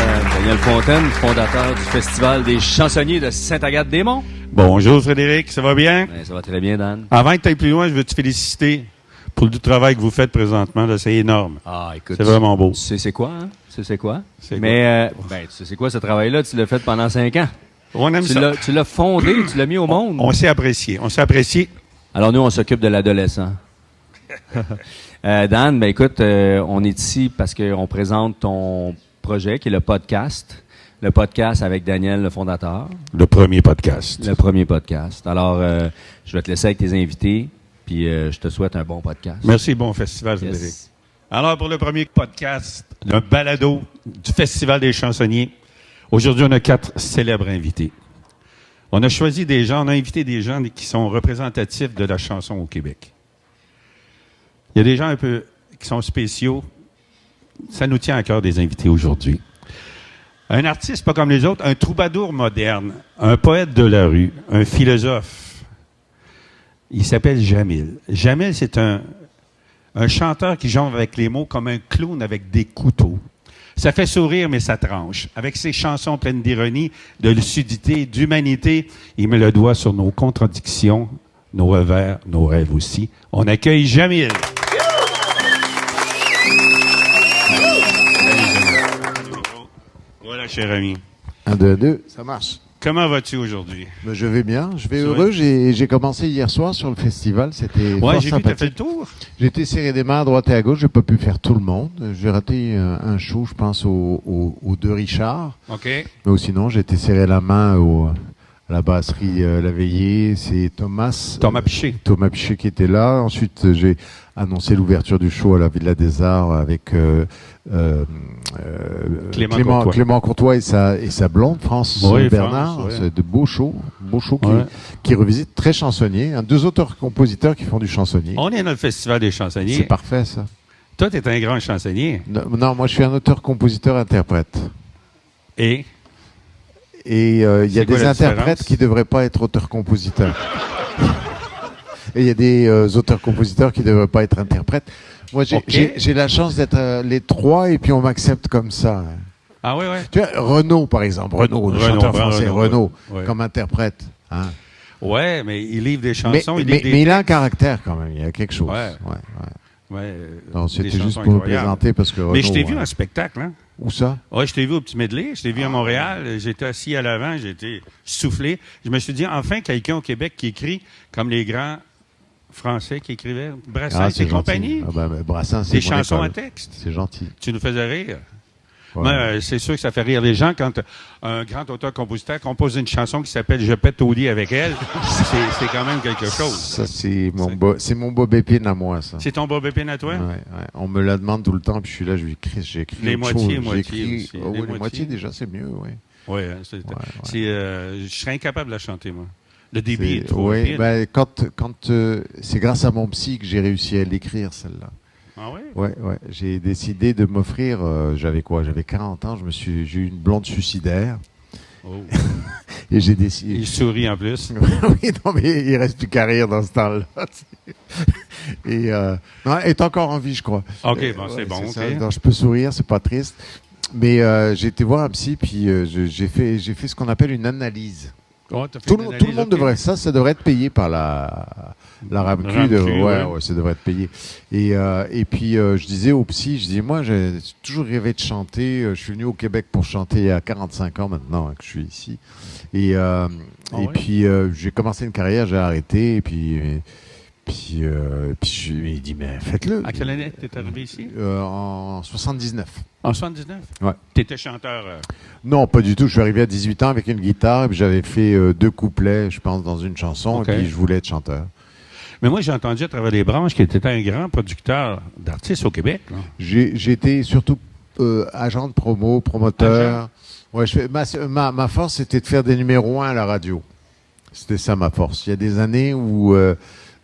Daniel Fontaine, fondateur du Festival des chansonniers de Sainte-Agathe-des-Monts. Bonjour Frédéric, ça va bien? Ça va très bien, Dan. Avant que tu ailles plus loin, je veux te féliciter pour le travail que vous faites présentement. Là, c'est énorme. Ah, écoute. C'est vraiment beau. Tu sais c'est quoi, hein? Tu sais c'est quoi? C'est Mais, tu sais c'est quoi ce travail-là? Tu l'as fait pendant 5 ans. On aime ça. Tu l'as fondé, tu l'as mis au monde. On s'est apprécié. On s'est apprécié. Alors nous, on s'occupe de l'adolescent. Dan, ben écoute, on est ici parce qu'on présente ton projet qui est le podcast. Le podcast avec Daniel, le fondateur. Le premier podcast. Le premier podcast. Alors, je vais te laisser avec tes invités, puis je te souhaite un bon podcast. Merci, bon festival, Frédéric. Yes. Alors, pour le premier podcast, un balado du Festival des chansonniers, aujourd'hui, on a 4 célèbres invités. On a choisi des gens, on a invité des gens qui sont représentatifs de la chanson au Québec. Il y a des gens un peu qui sont spéciaux. Ça nous tient à cœur des invités aujourd'hui. Un artiste pas comme les autres, un troubadour moderne, un poète de la rue, un philosophe. Il s'appelle Jamil. Jamil, c'est un chanteur qui jongle avec les mots comme un clown avec des couteaux. Ça fait sourire, mais ça tranche. Avec ses chansons pleines d'ironie, de lucidité, d'humanité, il met le doigt sur nos contradictions, nos revers, nos rêves aussi. On accueille Jamil. Voilà, cher ami. 1, 2, 2, ça marche. Comment vas-tu aujourd'hui? Ben, je vais bien, je vais C'est heureux. vrai? J'ai commencé hier soir sur le festival, c'était Ouais, fort j'ai vu, t'as sympathique. fait le tour. J'ai été serré des mains à droite et à gauche, j'ai pas pu faire tout le monde. J'ai raté un show, je pense, aux deux Richard. OK. Mais sinon, j'ai été serré la main à la brasserie La Veillée. C'est Thomas Piché qui était là. Ensuite, j'ai annoncé l'ouverture du show à la Villa des Arts avec Clément Courtois et sa blonde, France Bernard. France, ouais. C'est de beaux shows Ouais. qui revisitent très chansonniers. Deux auteurs-compositeurs qui font du chansonnier. On est dans le Festival des chansonniers. C'est parfait, ça. Toi, t'es un grand chansonnier. Non, moi, je suis un auteur-compositeur-interprète. Et Et il y a C'est quoi des la interprètes différence? qui ne devraient pas être auteurs-compositeurs. Et il y a des auteurs-compositeurs qui ne devraient pas être interprètes. Moi, j'ai la chance d'être les trois et puis on m'accepte comme ça. Ah oui, oui. Tu vois, Renaud, par exemple. Renaud, le chanteur français, Renaud, ouais. comme interprète. Hein. Ouais, mais il livre des chansons. Mais il a un caractère quand même, il y a quelque chose. Ouais. Ouais. Ouais, Non, c'était des juste chansons pour le incroyables. présenter parce que Renaud, Mais je t'ai vu en spectacle, hein? Où ça? Oui, je t'ai vu au Petit Medley, je t'ai vu à Montréal, j'étais assis à l'avant, j'étais soufflé. Je me suis dit, enfin, quelqu'un au Québec qui écrit comme les grands Français qui écrivaient Brassens et compagnie. Brassens, c'est Des mon chansons école. à texte. C'est gentil. Tu nous faisais rire. Ouais. Moi, c'est sûr que ça fait rire les gens quand un grand auteur-compositeur compose une chanson qui s'appelle Je pète au lit avec elle. C'est quand même quelque chose. Ça, c'est mon Bob Épine à moi, ça. C'est ton Bob Épine à toi? Ouais. On me la demande tout le temps, puis je suis là, j'écris Les autre moitiés, chose. moitiés J'écris- aussi. Oh, Les oui, les moitiés. moitiés, déjà, c'est mieux, oui. Oui, je serais incapable de la chanter, moi. Le débit est trop Oui, rapide. ben, c'est grâce à mon psy que j'ai réussi à l'écrire, celle-là. Ah oui? Ouais. J'ai décidé de m'offrir, j'avais 40 ans, j'ai eu une blonde suicidaire. Oh. Et j'ai décidé. Il sourit en plus. Oui, non, mais il reste plus qu'à rire dans ce temps-là. Et non, elle est encore en vie, je crois. OK, bon, c'est bon. ça. OK. Donc, je peux sourire, c'est pas triste. Mais j'ai été voir un psy, puis j'ai fait ce qu'on appelle une analyse. Oh, t'as fait Tout une le analyse, monde OK. devrait ça devrait être payé par la RAMQ. RAMQ, Ouais, ouais. ça devrait être payé. Et puis je disais au psy, moi j'ai toujours rêvé de chanter. Je suis venu au Québec pour chanter il y a 45 ans maintenant que je suis ici. Et ouais? puis j'ai commencé une carrière, j'ai arrêté. Et puis il dit mais faites-le. À quelle année t'es arrivé ici? En 79. En 79? Ouais. T'étais chanteur. Non, pas du tout. Je suis arrivé à 18 ans avec une guitare et puis j'avais fait 2 couplets, je pense, dans une chanson. OK. Et puis je voulais être chanteur. Mais moi, j'ai entendu à travers les branches qu'il était un grand producteur d'artistes au Québec. Là. J'étais surtout agent de promo, promoteur. Ouais, ma force, c'était de faire des numéros 1 à la radio. C'était ça ma force. Il y a des années où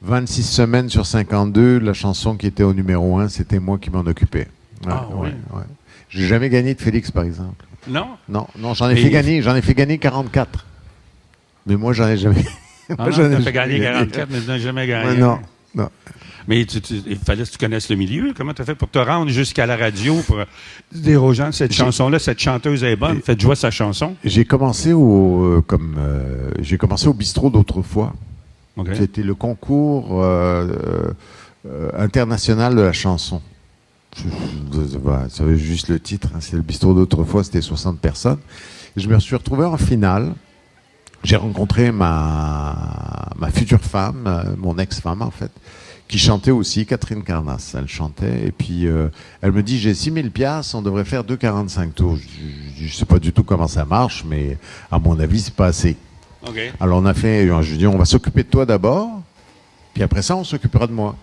26 semaines sur 52, la chanson qui était au numéro 1, c'était moi qui m'en occupais. Ouais. J'ai jamais gagné de Félix, par exemple. Non? Non, j'en ai fait gagner 44. Mais moi, j'en ai jamais. T'as fait gagner 44, mais tu n'as jamais gagné. Ouais, non. Mais il fallait que tu connaisses le milieu. Comment tu as fait pour te rendre jusqu'à la radio, pour dire aux gens, cette chanson-là, cette chanteuse est bonne, faites jouer sa chanson? J'ai commencé j'ai commencé au bistrot d'autrefois. Okay. C'était le concours international de la chanson. Vous savez juste le titre, hein, c'est le bistrot d'autrefois, c'était 60 personnes. Et je me suis retrouvé en finale. J'ai rencontré ma future femme, mon ex-femme en fait, qui chantait aussi, Catherine Carnas. Elle chantait et puis elle me dit j'ai 6000 piastres, on devrait faire 2,45 tours. Je sais pas du tout comment ça marche, mais à mon avis c'est pas assez. Okay. Alors on a fait, je lui dis on va s'occuper de toi d'abord, puis après ça on s'occupera de moi.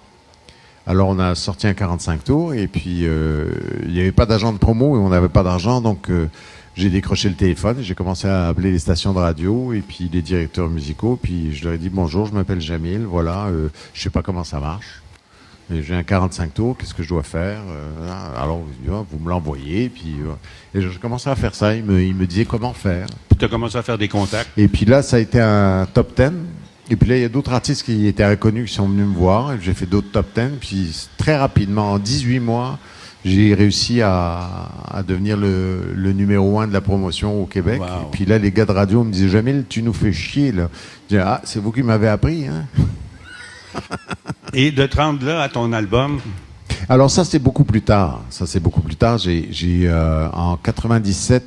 Alors on a sorti un 45 tours et puis il n'y avait pas d'agent de promo et on n'avait pas d'argent, donc j'ai décroché le téléphone et j'ai commencé à appeler les stations de radio et puis les directeurs musicaux. Puis je leur ai dit bonjour, je m'appelle Jamil, voilà, je sais pas comment ça marche. Et j'ai un 45 tours, qu'est-ce que je dois faire? Alors vous me l'envoyez. Et je commençais à faire ça. Il me disait comment faire. Tu as commencé à faire des contacts. Et puis là, ça a été un top 10. Et puis là, il y a d'autres artistes qui étaient inconnus qui sont venus me voir. Et j'ai fait d'autres top 10. Puis très rapidement, en 18 mois, j'ai réussi à devenir le numéro 1 de la promotion au Québec. Wow. Et puis là, les gars de radio me disaient « Jamil, tu nous fais chier, là. » Je dis « Ah, c'est vous qui m'avez appris, hein. » Et de te rendre là à ton album? Alors ça, c'est beaucoup plus tard. En 97,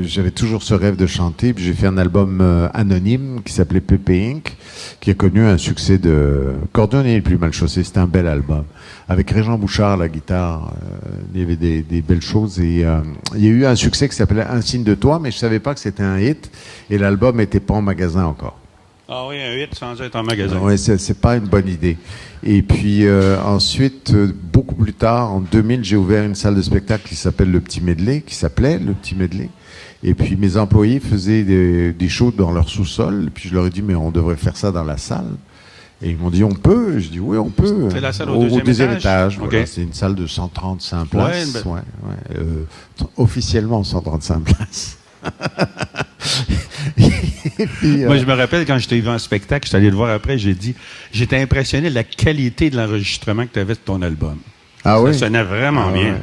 j'avais toujours ce rêve de chanter. Puis j'ai fait un album anonyme qui s'appelait Pépé Inc., qui a connu un succès de Cordonnier le plus mal chaussé. C'était un bel album. Avec Régent Bouchard à la guitare, il y avait des belles choses. Et il y a eu un succès qui s'appelait Un signe de toi, mais je savais pas que c'était un hit. Et l'album n'était pas en magasin encore. Ah oui, un hit sans être en magasin. Oui, c'est pas une bonne idée. Et puis ensuite, beaucoup plus tard, en 2000, j'ai ouvert une salle de spectacle qui s'appelait Le Petit Medley. Et puis mes employés faisaient des shows dans leur sous-sol. Et puis je leur ai dit, mais on devrait faire ça dans la salle. Et ils m'ont dit, on peut. Je dis, oui, on peut. C'est la salle au deuxième étage. Okay. Voilà, c'est une salle de 135 places. Officiellement 135 places. Et puis, moi, je me rappelle quand je t'ai vu en spectacle, je suis allé le voir après, j'étais impressionné de la qualité de l'enregistrement que tu avais de ton album. Ah ça oui? sonnait vraiment bien. Ouais.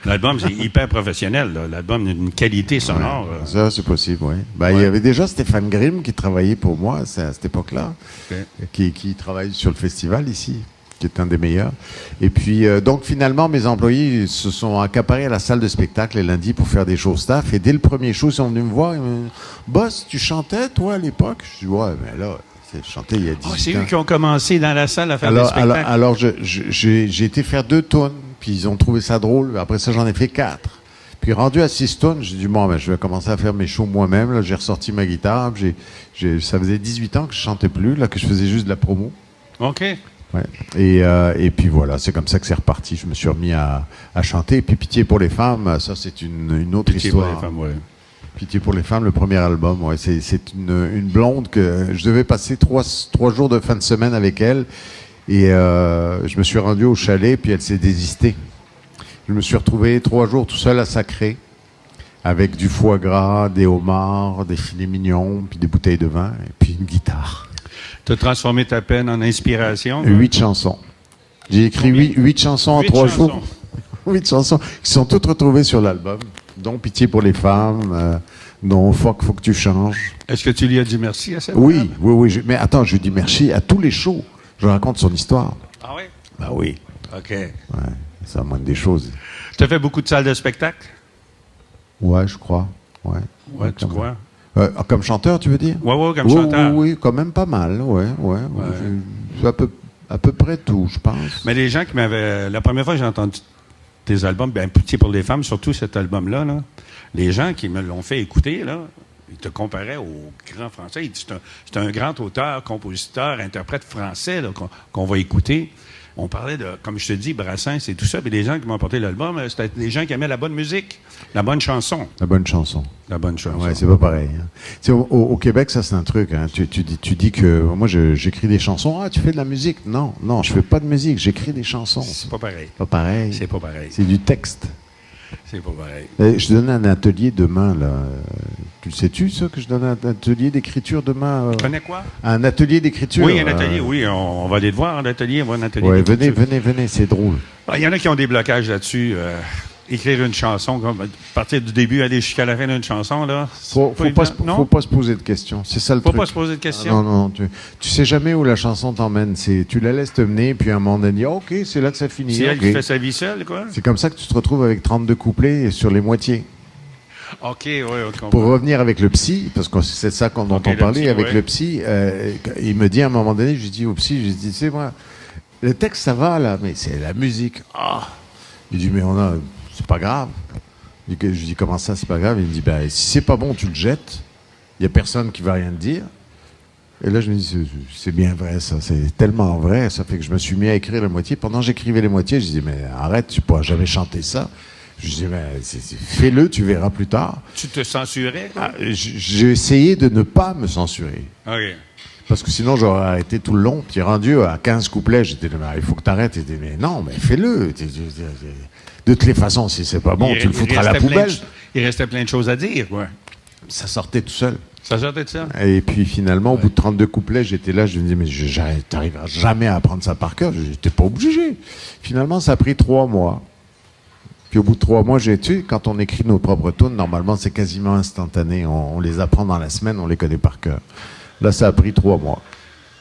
L'album, c'est hyper professionnel. Là. L'album a une qualité sonore. Ouais, ça, c'est possible, oui. Il y avait déjà Stéphane Grimm qui travaillait pour moi à cette époque-là, qui travaille sur le festival ici, qui est un des meilleurs. Et puis, donc, finalement, mes employés se sont accaparés à la salle de spectacle les lundis pour faire des shows staff. Et dès le premier show, ils sont venus me voir. Ils me disent, Boss, tu chantais, toi, à l'époque? Je dis, ouais, mais là, je chantais il y a 18 ans. C'est eux qui ont commencé dans la salle à faire des spectacles. Alors j'ai été faire 2 tonnes, puis ils ont trouvé ça drôle. Après ça, j'en ai fait 4. Puis rendu à 6 tonnes, j'ai dit, bon, je vais commencer à faire mes shows moi-même. Là, j'ai ressorti ma guitare. Ça faisait 18 ans que je chantais plus, là, que je faisais juste de la promo. OK. Ouais. Et puis voilà, c'est comme ça que c'est reparti. Je me suis remis à chanter. Et puis Pitié pour les femmes, ça c'est une autre histoire. Pitié pour les femmes, ouais. Pitié pour les femmes, le premier album. Ouais, c'est une blonde que je devais passer 3 jours de fin de semaine avec elle. Et je me suis rendu au chalet, puis elle s'est désistée. Je me suis retrouvé 3 jours tout seul à Sacré, avec du foie gras, des homards, des filets mignons, puis des bouteilles de vin, et puis une guitare. Tu as transformé ta peine en inspiration? 8 chansons. J'ai écrit 8 chansons en 3 jours. 8 chansons qui sont toutes retrouvées sur l'album, dont Pitié pour les femmes, dont faut que tu changes. Est-ce que tu lui as dit merci à cette Oui. Mais attends, je lui dis merci à tous les shows. Je raconte son histoire. Ah oui? Bah oui. OK. Ouais, c'est la moindre des choses. Tu as fait beaucoup de salles de spectacle? Ouais, je crois. Ouais, tu crois? Comme chanteur, tu veux dire? Oui, comme chanteur. Oui, quand même pas mal. Ouais. À peu près tout, je pense. Mais les gens qui m'avaient... La première fois que j'ai entendu tes albums, Pitié pour les femmes, surtout cet album-là, là, les gens qui me l'ont fait écouter, là, ils te comparaient au grand français. Ils disent c'est un grand auteur, compositeur, interprète français là, qu'on va écouter. On parlait de, comme je te dis, Brassens et tout ça. Puis les gens qui m'ont apporté l'album, c'était des gens qui aimaient la bonne musique, la bonne chanson. La bonne chanson. La bonne chanson. Ouais, c'est pas pareil. Hein. Au Québec, ça c'est un truc. Hein. Tu dis que moi j'écris des chansons. Ah, tu fais de la musique? Non, je fais pas de musique. J'écris des chansons. C'est pas pareil. Pas pareil. C'est pas pareil. C'est du texte. C'est pas pareil. Je donne un atelier demain là. Tu le sais-tu, ça, que je donne un atelier d'écriture demain? Tu connais quoi? Un atelier d'écriture? Oui, un atelier, oui. On va aller te voir, l'atelier. On va un atelier Ouais, d'écriture. venez, c'est drôle. Il y en a qui ont des blocages là-dessus. Écrire une chanson, à partir du début, aller jusqu'à la fin d'une chanson, là. Faut pas se poser de questions. C'est ça le truc. Faut pas se poser de questions. Ah, non, tu sais jamais où la chanson t'emmène. Tu la laisses te mener, puis à un moment donné, OK, c'est là que ça finit. C'est elle OK. qui fait sa vie seule, quoi. C'est comme ça que tu te retrouves avec 32 couplets sur les moitiés. OK, oui, on comprend. Pour revenir avec le psy, parce que c'est ça dont on parlait, avec le psy, il me dit à un moment donné, je lui dis au psy, je lui dis, c'est moi, le texte ça va là, mais c'est la musique. Ah. Il dit, mais c'est pas grave. Je lui dis, comment ça, c'est pas grave? Il me dit, ben, si c'est pas bon, tu le jettes. Il y a personne qui va rien te dire. Et là, je me dis, c'est bien vrai, ça. C'est tellement vrai. Ça fait que je me suis mis à écrire la moitié. Pendant que j'écrivais les moitiés, je disais, mais arrête, tu pourras jamais chanter ça. Je disais, mais fais-le, tu verras plus tard. Tu te censurais, quoi? J'ai essayé de ne pas me censurer. OK. Parce que sinon, j'aurais arrêté tout le long. Puis rendu à 15 couplets, j'étais là, il faut que tu arrêtes. Mais non, mais fais-le. De toutes les façons, si c'est pas bon, tu le foutras à la poubelle. Il restait plein de choses à dire, quoi. Ça sortait tout seul. Ça sortait de ça? Et puis finalement, au bout de 32 couplets, j'étais là, je me disais, mais t'arriveras jamais à apprendre ça par cœur. J'étais pas obligé. Finalement, ça a pris 3 mois. Puis au bout de 3 mois, quand on écrit nos propres tunes, normalement, c'est quasiment instantané. On les apprend dans la semaine, on les connaît par cœur. Là, ça a pris 3 mois.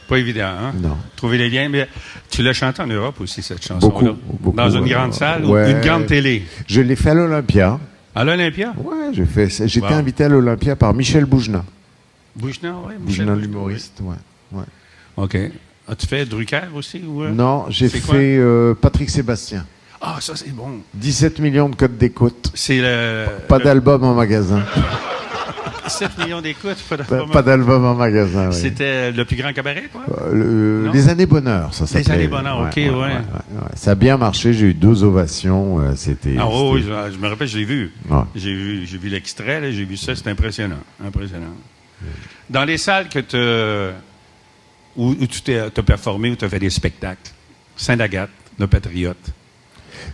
Pas évident, hein? Non. Trouver les liens. Mais tu l'as chanté en Europe aussi, cette chanson-là? Beaucoup. Dans une grande salle ou une grande télé? Je l'ai fait à l'Olympia. À l'Olympia? Ouais, j'étais invité à l'Olympia par Michel Boujna. Boujna, oui. Boujna, l'humoriste, ouais. OK. As-tu fait Drucker aussi? Ou, Non, j'ai fait Patrick Sébastien. Ah, ça, c'est bon. 17 millions de codes d'écoute. C'est Pas d'album en magasin. 7 millions d'écoutes. Pas d'album en magasin, oui. C'était le plus grand cabaret, quoi? Les années bonheur, ça s'appelait. Les années bonheur, OK, ouais. Ça a bien marché, j'ai eu 2 ovations. Oui, je me rappelle, je l'ai vu. Ouais. J'ai vu l'extrait, là, j'ai vu ça, c'est impressionnant. Dans les salles où tu as performé, où tu as fait des spectacles, Sainte-Agathe, le Patriote.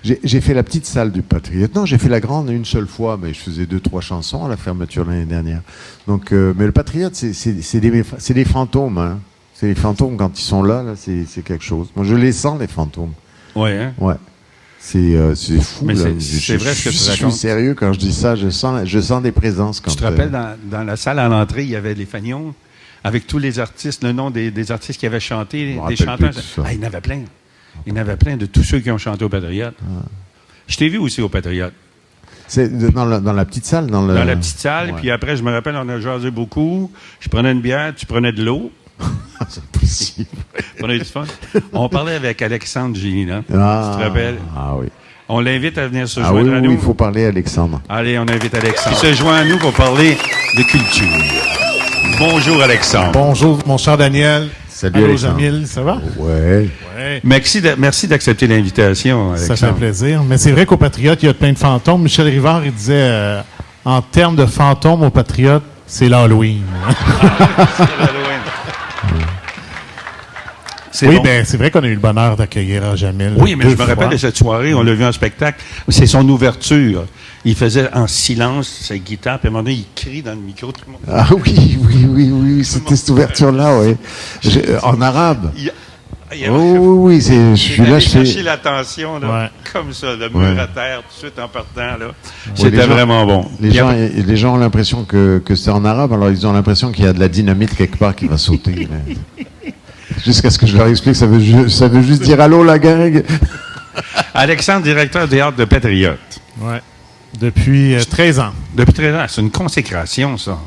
J'ai fait la petite salle du Patriote. Non, j'ai fait la grande une seule fois, mais je faisais 2-3 chansons à la fermeture l'année dernière. Donc, mais le Patriote, c'est des fantômes. Hein. C'est les fantômes quand ils sont là, c'est quelque chose. Moi, je les sens, les fantômes. Ouais, hein? Ouais. C'est fou. Mais là. c'est vrai ce que tu racontes. Je suis sérieux quand je dis ça. Je sens des présences. Quand tu te rappelles, dans la salle à l'entrée, il y avait les Fagnon, avec tous les artistes, le nom des artistes qui avaient chanté, des chanteurs. Il y en avait plein. Il y en avait plein de tous ceux qui ont chanté au Patriote. Je t'ai vu aussi au Patriote. C'est dans la petite salle? Dans la petite salle, puis après, je me rappelle, on a jasé beaucoup. Je prenais une bière, tu prenais de l'eau. C'est possible. On a eu du fun. On parlait avec Alexandre Gélina. Tu te rappelles? Ah oui. On l'invite à venir se joindre à nous. Oui, il faut parler à Alexandre. Allez, on invite Alexandre. Il se joint à nous pour parler de culture. Bonjour, Alexandre. Bonjour, mon cher Daniel. Salut, allô, Alexandre. Jamil, ça va? Ouais. Merci d'accepter l'invitation, Alexandre. Ça fait plaisir. Mais c'est vrai qu'au Patriote, il y a plein de fantômes. Michel Rivard, il disait, en termes de fantômes au Patriote, c'est l'Halloween. C'est vrai qu'on a eu le bonheur d'accueillir Jamil. Oui, mais je me rappelle de cette soirée, on l'a vu en spectacle. C'est son ouverture. Il faisait en silence sa guitare, puis à un moment donné, il crie dans le micro. Tout le monde. Ah oui, c'était cette ouverture-là, oui. En arabe. Oui, je suis là. Je chercher l'attention, là, comme ça, le mur à terre, tout de suite en partant. Là. C'était vraiment bon. Les gens ont l'impression que c'est en arabe, alors ils ont l'impression qu'il y a de la dynamite quelque part qui va sauter. Jusqu'à ce que je leur explique, ça veut juste dire allô la gang. Alexandre, directeur des théâtre de Patriote. Oui. Depuis 13 ans. Depuis 13 ans. C'est une consécration, ça.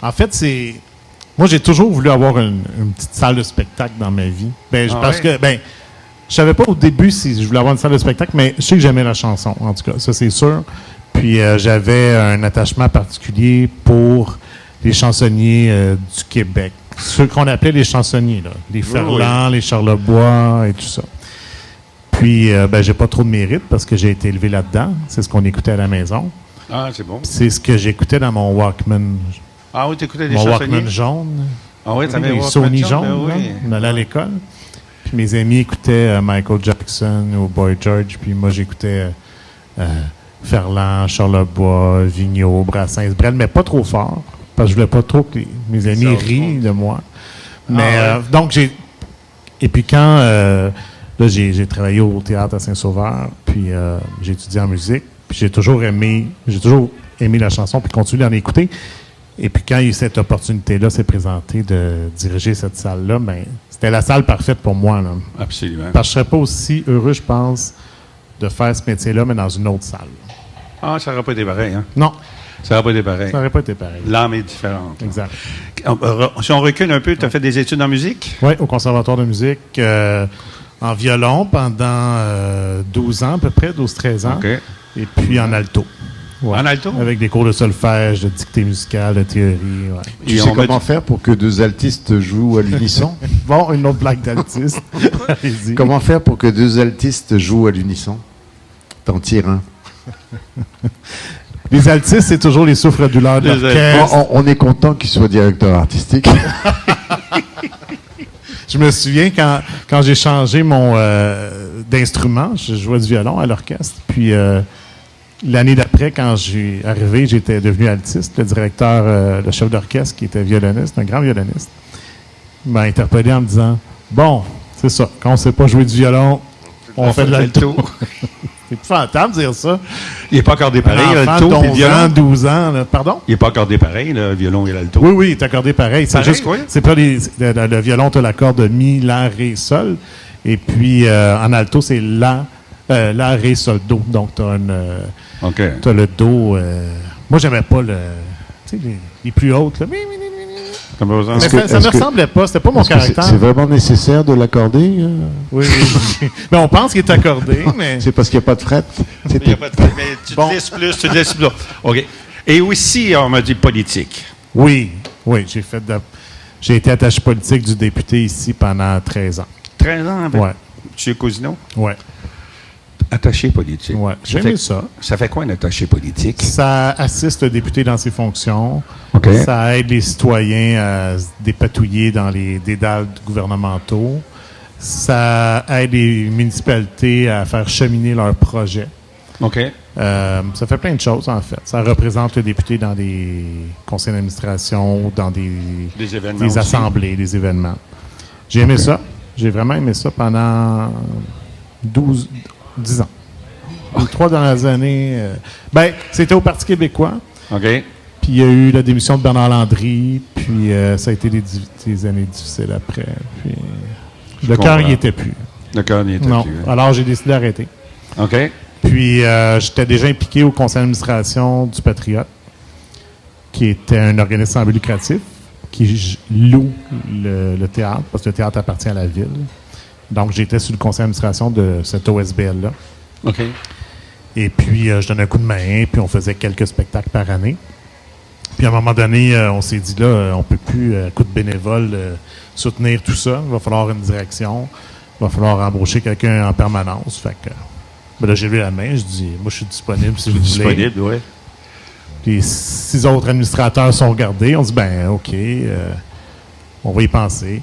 En fait, moi, j'ai toujours voulu avoir une petite salle de spectacle dans ma vie. Je savais pas au début si je voulais avoir une salle de spectacle, mais je sais que j'aimais la chanson, en tout cas, ça c'est sûr. Puis j'avais un attachement particulier pour les chansonniers du Québec. Ceux qu'on appelait les chansonniers, là. Les Ferland, les Charlebois et tout ça. Puis, j'ai pas trop de mérite parce que j'ai été élevé là-dedans. C'est ce qu'on écoutait à la maison. Ah, c'est bon. C'est ce que j'écoutais dans mon Walkman. Ah oui, t'écoutais des mon chansonniers? Walkman jaune. Ah oui, t'avais des Sony jaune. On allait à l'école. Puis mes amis écoutaient Michael Jackson ou Boy George. Puis moi, j'écoutais Ferland, Charlebois, Vigneault, Brassens, Brel, mais pas trop fort, parce que je voulais pas trop que mes amis rient de moi. Mais donc, et puis quand là, j'ai travaillé au théâtre à Saint-Sauveur, puis j'ai étudié en musique, puis j'ai toujours aimé la chanson, puis continué d'en écouter. Et puis quand cette opportunité-là s'est présentée de diriger cette salle-là, ben, c'était la salle parfaite pour moi. Là. Absolument. Parce que je ne serais pas aussi heureux, je pense, de faire ce métier-là, mais dans une autre salle. Ah, ça n'aurait pas été pareil, hein? Non. Ça n'aurait pas été pareil. Ça n'aurait pas été pareil. L'âme est différente. Exact. Si on recule un peu, tu as fait des études en musique? Oui, au Conservatoire de musique, en violon pendant 12 ans à peu près, 12-13 ans. OK. Et puis en alto. Ouais. En alto? Avec des cours de solfège, de dictée musicale, de théorie. Ouais. Tu sais comment faire pour que deux altistes jouent à l'unisson? Bon, une autre blague d'altiste. Allez-y. Comment faire pour que deux altistes jouent à l'unisson? T'en tires un. Les altistes, c'est toujours les souffres-douleurs de l'orchestre. On est content qu'il soit directeur artistique. Je me souviens quand j'ai changé mon d'instrument, je jouais du violon à l'orchestre. Puis l'année d'après, quand j'ai arrivé, j'étais devenu altiste. Le directeur, le chef d'orchestre, qui était violoniste, un grand violoniste, m'a interpellé en me disant « Bon, c'est ça, quand on ne sait pas jouer du violon, on fait de l'alto. » C'est épouvantable de dire ça. Il n'est pas accordé pareil, l'alto et le violon. 12 ans, là. Pardon? Il n'est pas accordé pareil, le violon et l'alto. Oui, oui, il est accordé pareil. C'est pareil, juste, quoi? c'est pas le violon, tu as l'accord de mi, la, ré, sol. Et puis, en alto, c'est la, ré, sol, do. Donc, tu as le do. Moi, j'aimais pas les plus hautes, là. Mais ça me ressemblait pas, c'était pas mon caractère. C'est vraiment nécessaire de l'accorder? Oui. Mais on pense qu'il est accordé, mais... C'est parce qu'il n'y a pas de fret? Il n'y a pas de fret, mais tu te laisses plus, tu te laisses plus. OK. Et aussi, on m'a dit politique. Oui, j'ai été attaché politique du député ici pendant 13 ans. 13 ans avec M. Cousineau? Oui. Attaché politique. Oui, j'ai aimé ça. Ça fait quoi un attaché politique? Ça assiste le député dans ses fonctions. Okay. Ça aide les citoyens à se dépatouiller dans les dédales gouvernementaux. Ça aide les municipalités à faire cheminer leurs projets. OK. Ça fait plein de choses, en fait. Ça représente le député dans des conseils d'administration, dans des assemblées, des événements. J'ai aimé ça. J'ai vraiment aimé ça pendant 10 ans. Les 3 dernières années, c'était au Parti québécois. OK. Puis il y a eu la démission de Bernard Landry, puis ça a été des années difficiles après. Puis le cœur n'y était plus. Le cœur n'y était plus. Non. Hein. Alors j'ai décidé d'arrêter. OK. Puis j'étais déjà impliqué au conseil d'administration du Patriote, qui était un organisme sans but lucratif, qui loue le théâtre, parce que le théâtre appartient à la ville. Donc, j'étais sur le conseil d'administration de cette OSBL-là. OK. Et puis, je donnais un coup de main, puis on faisait quelques spectacles par année. Puis, à un moment donné, on s'est dit, là, on ne peut plus, à coup de bénévole, soutenir tout ça. Il va falloir une direction. Il va falloir embaucher quelqu'un en permanence. Fait que, là, j'ai levé la main. Je dis, moi, je suis disponible si vous voulez. Disponible, oui. Puis, 6 autres administrateurs sont regardés. On dit, OK, on va y penser.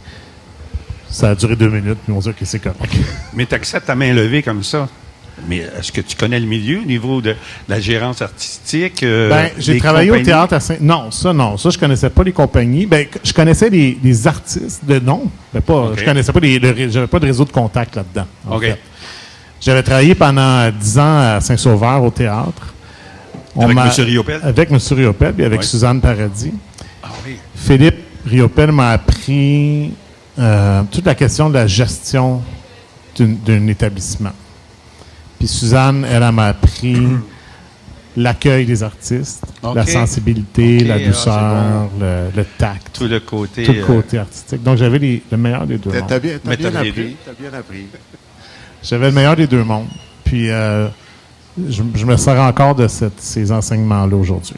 Ça a duré 2 minutes, puis on dit que c'est correct. Mais tu acceptes ta main levée comme ça. Mais est-ce que tu connais le milieu au niveau de la gérance artistique? J'ai travaillé au théâtre à Non, ça, je connaissais pas les compagnies. Je connaissais les artistes de nom, mais pas. Okay. Je connaissais pas j'avais pas de réseau de contact là-dedans. En fait. J'avais travaillé pendant 10 ans à Saint-Sauveur au théâtre. Avec M. Riopel? Avec M. Riopel, puis avec Suzanne Paradis. Ah oui. Philippe Riopel m'a appris toute la question de la gestion d'un établissement. Puis Suzanne, elle m'a appris l'accueil des artistes, la sensibilité, la douceur, le tact. Tout le côté artistique. Donc, j'avais le meilleur des deux mondes. T'as bien appris. J'avais le meilleur des deux mondes. Puis, je me sers encore de ces enseignements-là aujourd'hui.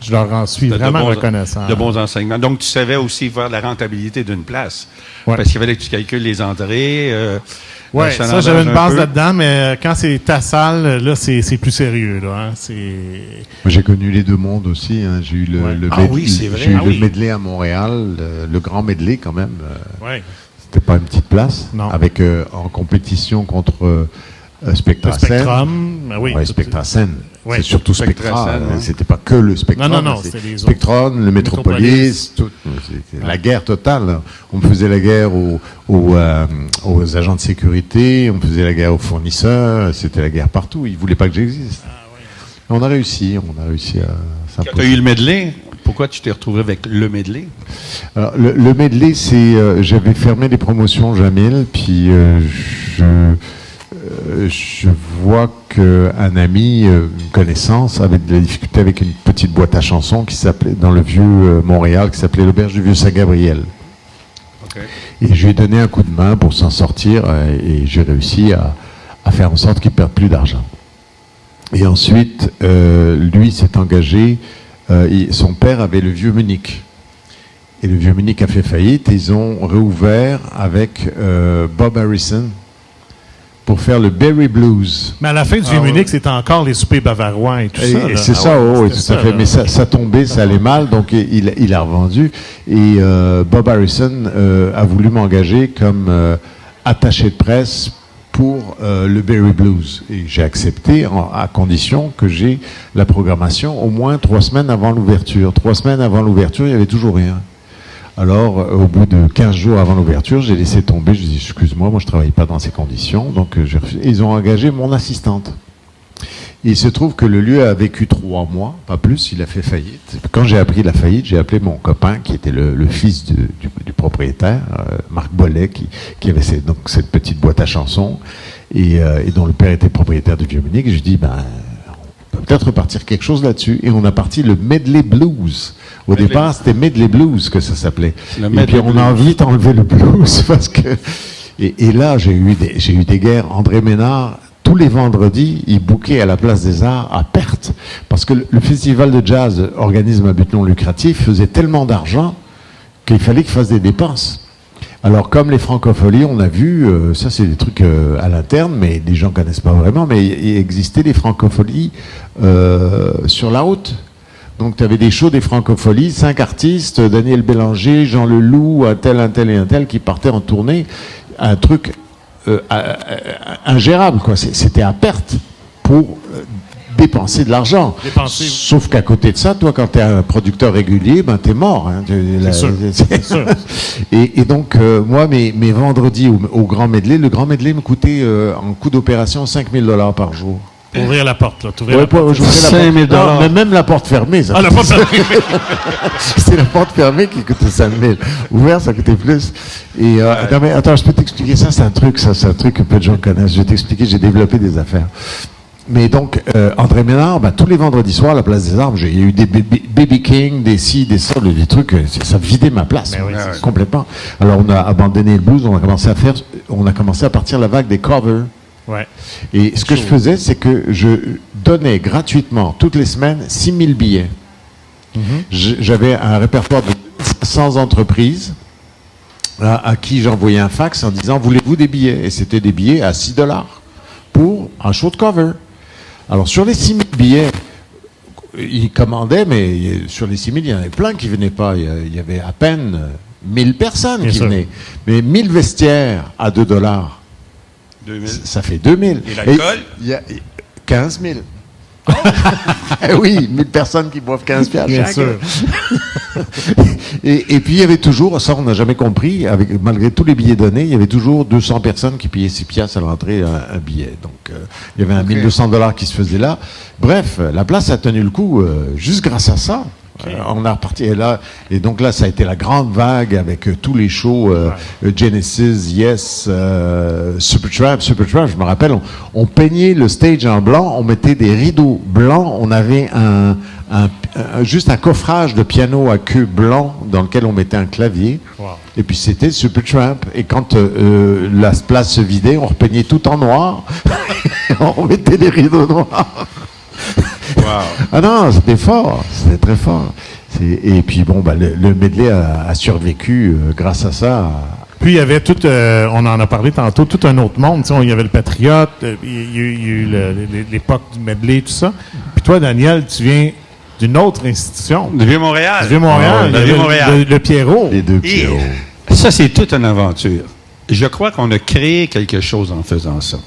Je leur en suis vraiment reconnaissant. De bons enseignements. Donc, tu savais aussi faire la rentabilité d'une place. Ouais. Parce qu'il fallait que tu calcules les entrées. Oui, ça, j'avais une base là-dedans, mais quand c'est ta salle, là, c'est plus sérieux. Là, hein. Moi, j'ai connu les deux mondes aussi. Hein. J'ai eu le medley à Montréal, le grand medley quand même. C'était pas une petite place. Non. Avec en compétition contre Spectra Scène. Spectrum. Oui, Spectra Scène. C'est surtout Spectra. Spectra, C'était pas que le Spectrum. Non, c'était les autres. Spectrum, le Metropolis, tout. C'était la guerre totale. On faisait la guerre aux agents de sécurité, on faisait la guerre aux fournisseurs, c'était la guerre partout. Ils voulaient pas que j'existe. On a réussi à s'imposer. Quand tu as eu le medley, pourquoi tu t'es retrouvé avec le medley? Alors, le medley, c'est j'avais fermé les promotions Jamil, puis je vois qu'un ami, une connaissance, avait de la difficulté avec une petite boîte à chansons qui s'appelait, dans le vieux Montréal, qui s'appelait l'Auberge du Vieux-Saint-Gabriel. Okay. Et je lui ai donné un coup de main pour s'en sortir, et j'ai réussi à faire en sorte qu'il ne perde plus d'argent. Et ensuite, lui s'est engagé, son père avait le Vieux Munich. Et le Vieux Munich a fait faillite, et ils ont réouvert avec Bob Harrison, pour faire le Berry Blues. Mais à la fin du Vieux Munich, c'était encore les soupers bavarois et tout ça. Et c'est ça, oui, tout à fait. Mais ça tombait, ça allait mal, donc il a revendu. Et Bob Harrison a voulu m'engager comme attaché de presse pour le Berry Blues. Et j'ai accepté à condition que j'ai la programmation au moins 3 semaines avant l'ouverture. 3 semaines avant l'ouverture, il n'y avait toujours rien. Alors, au bout de 15 jours avant l'ouverture, j'ai laissé tomber. Je dis, excuse-moi, moi je ne travaille pas dans ces conditions. Donc, j'ai refusé. Ils ont engagé mon assistante. Et il se trouve que le lieu a vécu 3 mois, pas plus, il a fait faillite. Quand j'ai appris la faillite, j'ai appelé mon copain, qui était le fils du propriétaire, Marc Bollet, qui avait cette petite boîte à chansons, et dont le père était propriétaire du Vieux Munich. Et je lui ai dit, on peut peut-être repartir quelque chose là-dessus. Et on a parti le Medley Blues. Au départ, c'était Medley Blues que ça s'appelait. Et puis on a vite enlevé le blues parce que... Et là, j'ai eu des guerres. André Ménard, tous les vendredis, il bouquait à la Place des Arts à perte. Parce que le festival de jazz, organisme à but non lucratif, faisait tellement d'argent qu'il fallait qu'il fasse des dépenses. Alors, comme les francopholies, on a vu, ça c'est des trucs à l'interne, mais les gens ne connaissent pas vraiment, mais il existait des francopholies sur la route. Donc, tu avais des shows des francopholies, 5 artistes, Daniel Bélanger, Jean Leloup, un tel, qui partaient en tournée. Un truc ingérable, quoi. C'était à perte pour dépenser de l'argent. Sauf qu'à côté de ça, toi, quand tu es un producteur régulier, t'es mort. Hein. C'est sûr. Et donc, moi, mes vendredis au Grand Medley, le Grand Medley me coûtait, en coût d'opération, 5 000 $ par jour. Pour ouvrir la porte, là. 5 000 $. Mais même la porte fermée, ça. Ah, la porte fermée. C'est la porte fermée qui coûtait 5 000. Ouvert, ça coûtait plus. Et, non, mais attends, je peux t'expliquer ça, c'est un truc que peu de gens connaissent. Je vais t'expliquer, j'ai développé des affaires. Mais donc, André Ménard, tous les vendredis soirs, à la Place des Arbres, il y a eu des Baby King, des ci, des ça, des trucs, ça vidait ma place. Oui, complètement. Alors, on a abandonné le blues, on a commencé à partir la vague des covers. Ouais. Et ce que je faisais, c'est que je donnais gratuitement, toutes les semaines, 6 000 billets. J'avais un répertoire de 100 entreprises à qui j'envoyais un fax en disant, voulez-vous des billets? Et c'était des billets à 6 $ pour un show de cover. Alors, sur les 6 000 billets, ils commandaient, mais sur les 6 000, il y en avait plein qui ne venaient pas. Il y avait à peine 1000 personnes qui venaient. Mais 1000 vestiaires à 2 $. 2000. Ça fait 2000. Et l'alcool? Il y a 15 000. Oui, 1000 personnes qui boivent 15 piastres. Bien sûr. Et puis il y avait toujours, ça on n'a jamais compris, malgré tous les billets donnés, il y avait toujours 200 personnes qui payaient 6 piastres à l'entrée un billet. Donc il y avait 1 200 $ qui se faisait là. Bref, la place a tenu le coup juste grâce à ça. On a reparti et donc là ça a été la grande vague avec tous les shows Genesis, Yes, Supertramp, je me rappelle, on peignait le stage en blanc, on mettait des rideaux blancs, on avait juste un coffrage de piano à queue blanc dans lequel on mettait un clavier. Et puis c'était Supertramp, et quand la place se vidait, on repeignait tout en noir on mettait des rideaux noirs. Wow. Ah non, c'était fort, c'était très fort. Et puis bon, le medley a survécu grâce à ça. Puis il y avait tout, on en a parlé tantôt, tout un autre monde. Il y avait le Patriote, il y a eu l'époque du medley, tout ça. Puis toi, Daniel, tu viens d'une autre institution. Du Vieux-Montréal. Du Vieux-Montréal, le Pierrot. Les deux Pierrot. Ça, c'est toute une aventure. Je crois qu'on a créé quelque chose en faisant ça.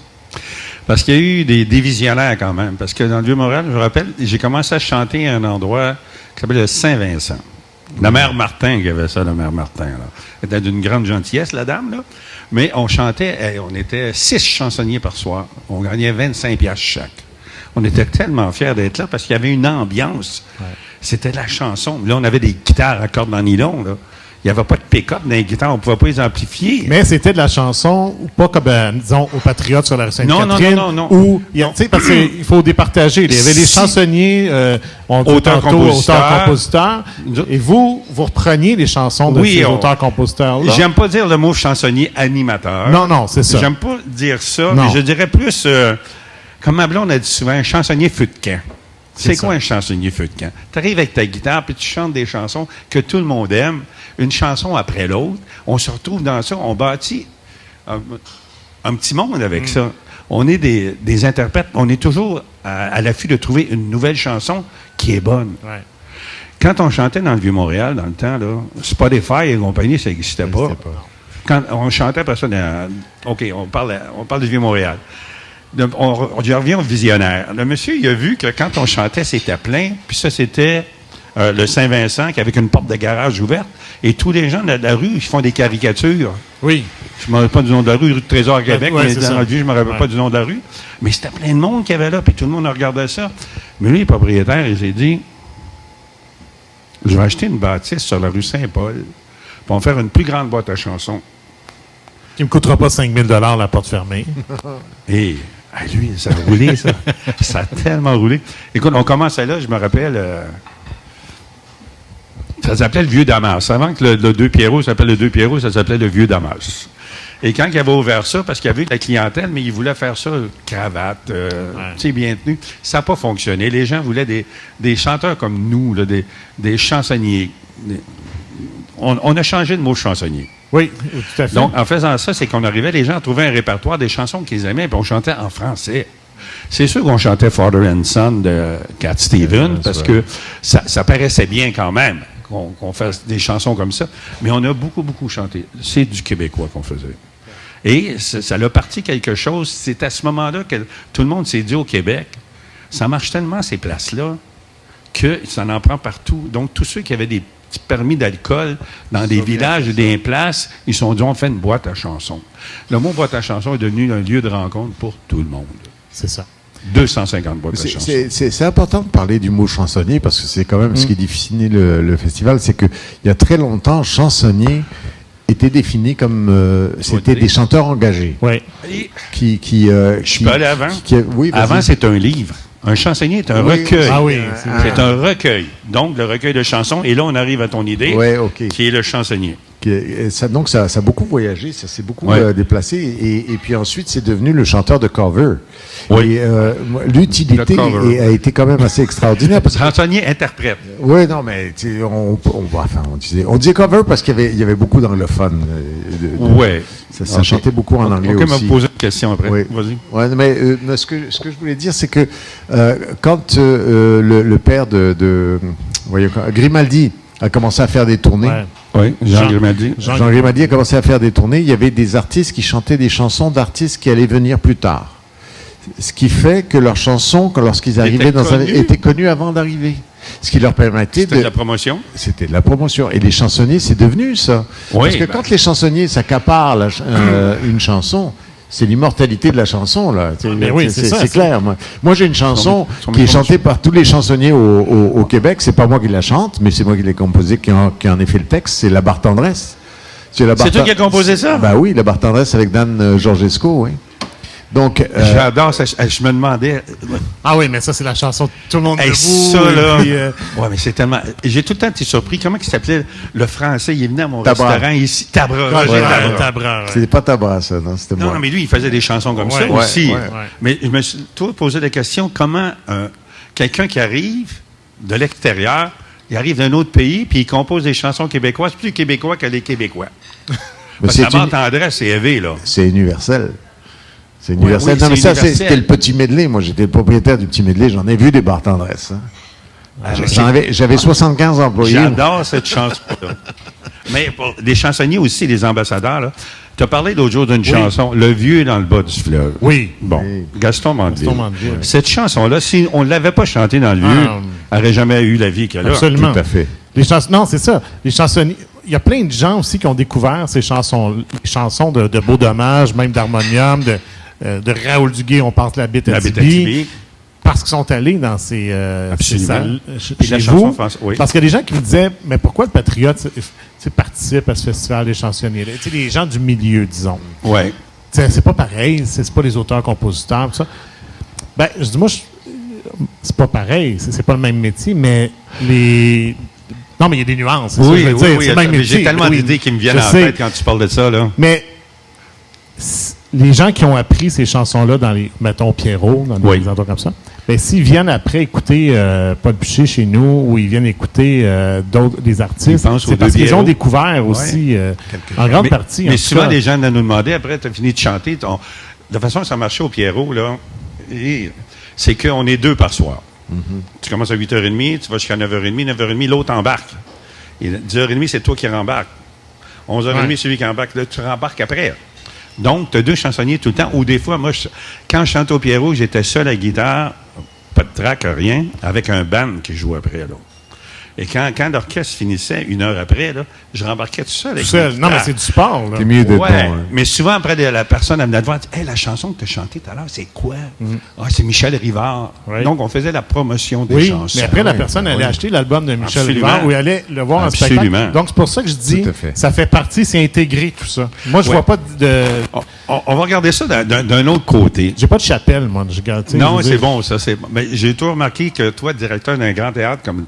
Parce qu'il y a eu des visionnaires quand même. Parce que dans le Vieux-Montréal, je me rappelle, j'ai commencé à chanter à un endroit qui s'appelle le Saint-Vincent. La mère Martin qui avait ça, la mère Martin. Là. Elle était d'une grande gentillesse, la dame, là. Mais on chantait, on était 6 chansonniers par soir. On gagnait 25 piastres chaque. On était tellement fiers d'être là parce qu'il y avait une ambiance. Ouais. C'était la chanson. Là, on avait des guitares à cordes en nylon, là. Il n'y avait pas de pick-up dans les guitares, on ne pouvait pas les amplifier. Mais c'était de la chanson, pas comme, disons, aux Patriotes sur la rue Sainte-Catherine. Non. Où, tu sais, parce qu'il faut départager. Il y avait les chansonniers, auteurs-compositeurs. Et vous repreniez les chansons de ces auteurs-compositeurs-là. J'aime pas dire le mot chansonnier-animateur. Non, c'est ça. J'aime pas dire ça, mais je dirais plus, comme ma blonde a dit souvent, un chansonnier feu de camp. C'est quoi un chansonnier feu de camp? Tu arrives avec ta guitare puis tu chantes des chansons que tout le monde aime, une chanson après l'autre. On se retrouve dans ça, on bâtit un petit monde avec ça. On est des interprètes, on est toujours à l'affût de trouver une nouvelle chanson qui est bonne. Ouais. Quand on chantait dans le Vieux-Montréal, dans le temps, là, Spotify et compagnie, ça n'existait pas. Quand on chantait après ça, on parle du Vieux-Montréal. Je reviens au visionnaire. Le monsieur, il a vu que quand on chantait, c'était plein. Puis ça, c'était le Saint-Vincent, qui avait une porte de garage ouverte. Et tous les gens de la rue, ils font des caricatures. Oui. Je ne me rappelle pas du nom de la rue de Trésor à Québec, mais dans la vie, je ne me rappelle pas du nom de la rue. Mais c'était plein de monde qui avait là, puis tout le monde regardait ça. Mais lui, le propriétaire, il s'est dit, je vais acheter une bâtisse sur la rue Saint-Paul, puis on va faire une plus grande boîte à chansons. Qui ne me coûtera pas 5 000 $ la porte fermée. Et lui, ça a roulé, ça. Ça a tellement roulé. Écoute, on commençait là, je me rappelle, ça s'appelait le Vieux Damas. Avant que le Deux Pierrots s'appelle le Deux Pierrots, ça s'appelait le Vieux Damas. Et quand il avait ouvert ça, parce qu'il y avait de la clientèle, mais il voulait faire ça cravate, tu sais, bien tenu, ça n'a pas fonctionné. Les gens voulaient des chanteurs comme nous, là, des chansonniers. On a changé de mot chansonnier. Oui, tout à fait. Donc, en faisant ça, c'est qu'on arrivait, les gens trouvaient un répertoire des chansons qu'ils aimaient, puis on chantait en français. C'est sûr qu'on chantait Father and Son de Cat Stevens, parce que ça paraissait bien quand même qu'on fasse des chansons comme ça. Mais on a beaucoup, beaucoup chanté. C'est du québécois qu'on faisait. Et ça a parti quelque chose. C'est à ce moment-là que tout le monde s'est dit au Québec, ça marche tellement ces places-là que ça en prend partout. Donc, tous ceux qui avaient des petits permis d'alcool dans des villages et des places, ils se sont dit, on fait une boîte à chansons. Le mot boîte à chansons est devenu un lieu de rencontre pour tout le monde. C'est ça. 250 boîtes à chansons. C'est important de parler du mot chansonnier parce que c'est quand même ce qui définit le festival. C'est qu'il y a très longtemps, chansonnier était défini comme c'était des chanteurs engagés. Oui. Je peux aller avant. Avant, c'est un livre. Un chansonnier est un recueil. Ah oui. C'est un recueil. Donc, le recueil de chansons. Et là, on arrive à ton idée, qui est le chansonnier. Donc, ça a beaucoup voyagé, ça s'est beaucoup déplacé. Et puis ensuite, c'est devenu le chanteur de cover. Oui. Et l'utilité a été quand même assez extraordinaire. Parce que chansonnier interprète. Oui, non, mais on disait cover parce qu'il y avait beaucoup d'anglophones. Oui. Ça chantait beaucoup en anglais aussi. On peut me poser une question après. Oui. Vas-y. Ouais, mais ce que je voulais dire, c'est que quand le père de Grimaldi a commencé à faire des tournées. Ouais. Oui, Jean Grimaldi. Jean Grimaldi a commencé à faire des tournées. Il y avait des artistes qui chantaient des chansons d'artistes qui allaient venir plus tard. Ce qui fait que leurs chansons, lorsqu'ils arrivaient étaient connues avant d'arriver. Ce qui leur permettait C'était de la promotion? C'était de la promotion. Et les chansonniers, c'est devenu ça. Oui, parce que quand les chansonniers s'accaparent une chanson, c'est l'immortalité de la chanson, là. C'est clair. Moi, j'ai une chanson qui est chantée par tous les chansonniers au Québec. C'est pas moi qui la chante, mais c'est moi qui l'ai composée, qui en ai fait le texte. C'est La Barre Tendresse. C'est toi qui as composé ça? Ben oui, La Barre Tendresse avec Dan Georgesco, oui. Donc, j'adore ça. Je me demandais. Ah oui, mais ça, c'est la chanson Tout le monde debout. Ça, là. Ouais, mais c'est tellement. J'ai tout le temps été surpris. Comment il s'appelait le français? Il est venu à mon restaurant ici. Tabra. Tabra. C'était pas Tabra, ça, non? C'était moi. Non, mais lui, il faisait des chansons comme ça aussi. Ouais. Mais je me suis posé la question comment quelqu'un qui arrive de l'extérieur, il arrive d'un autre pays, puis il compose des chansons québécoises, plus québécois que les Québécois. Parce que La Barre Tendresse, c'est élevé, là. C'est universel. C'est universel. Non, mais ça, c'était le petit medley. Moi, j'étais le propriétaire du petit medley. J'en ai vu des barres tendresses. J'avais 75 employés. J'adore cette chanson-là. Mais pour les chansonniers aussi, les ambassadeurs, Tu as parlé l'autre jour d'une chanson, Le vieux dans le bas du fleuve. Oui. Bon, Oui. Gaston Mandeville. Mandeville. Cette chanson-là, si on ne l'avait pas chantée dans le vieux, elle n'aurait jamais eu la vie qu'elle a. Absolument. Tout à fait. Non, c'est ça. Les chansonniers. Il y a plein de gens aussi qui ont découvert ces chansons de Beau Dommage, même d'Harmonium, de Raoul Duguay, on pense la bite à Tibi, parce qu'ils sont allés dans ces salles Puis chez la vous. chanson française, oui. Parce qu'il y a des gens qui me disaient, mais pourquoi le Patriote participe à ce festival des chansonniers? Tu sais, les gens du milieu, disons. Oui. C'est pas pareil, c'est pas les auteurs-compositeurs, tout ça. Ben, je dis, moi, c'est pas pareil, c'est pas le même métier, mais non, mais il y a des nuances. C'est ça que je veux dire. C'est le même métier. J'ai tellement d'idées qui me viennent Je en sais. tête quand tu parles de ça, là. Mais les gens qui ont appris ces chansons-là dans les, mettons, Pierrot, dans des endroits comme ça, ben, s'ils viennent après écouter Paul Piché chez nous ou ils viennent écouter des artistes, c'est parce qu'ils ont découvert aussi, en grande partie. Mais souvent, les gens nous demandaient, après, tu as fini de chanter. De toute façon, ça marchait au Pierrot, là. C'est qu'on est 2 par soir. Tu commences à 8h30, tu vas jusqu'à 9h30, 9h30, l'autre embarque. Et 10h30, c'est toi qui rembarques. 11h30, c'est lui qui embarque. Là, tu rembarques après. Donc, tu as 2 chansonniers tout le temps. Ou des fois, moi, quand je chantais au Pierrot, j'étais seul à la guitare, pas de track, rien, avec un band qui jouait après, là. Et quand l'orchestre finissait, 1 heure après, là, je rembarquais tout seul avec la guitare. Non, mais c'est du sport, là. C'est mieux d'être bon. Hein. Mais souvent, après, la personne, elle venait te voir, elle dit, hey, la chanson que tu as chantée tout à l'heure, c'est quoi? Ah, c'est Michel Rivard. Oui. Donc, on faisait la promotion des chansons. Mais après, la personne allait acheter l'album de Michel Absolument. Rivard ou elle allait le voir en Absolument. spectacle. Donc, c'est pour ça que je dis, Tout à fait. ça fait partie, c'est intégré, tout ça. Moi, je vois pas de... On va regarder ça d'un autre côté. J'ai pas de chapelle, moi. Non, c'est bon, ça. Mais j'ai toujours remarqué que toi, directeur d'un grand théâtre comme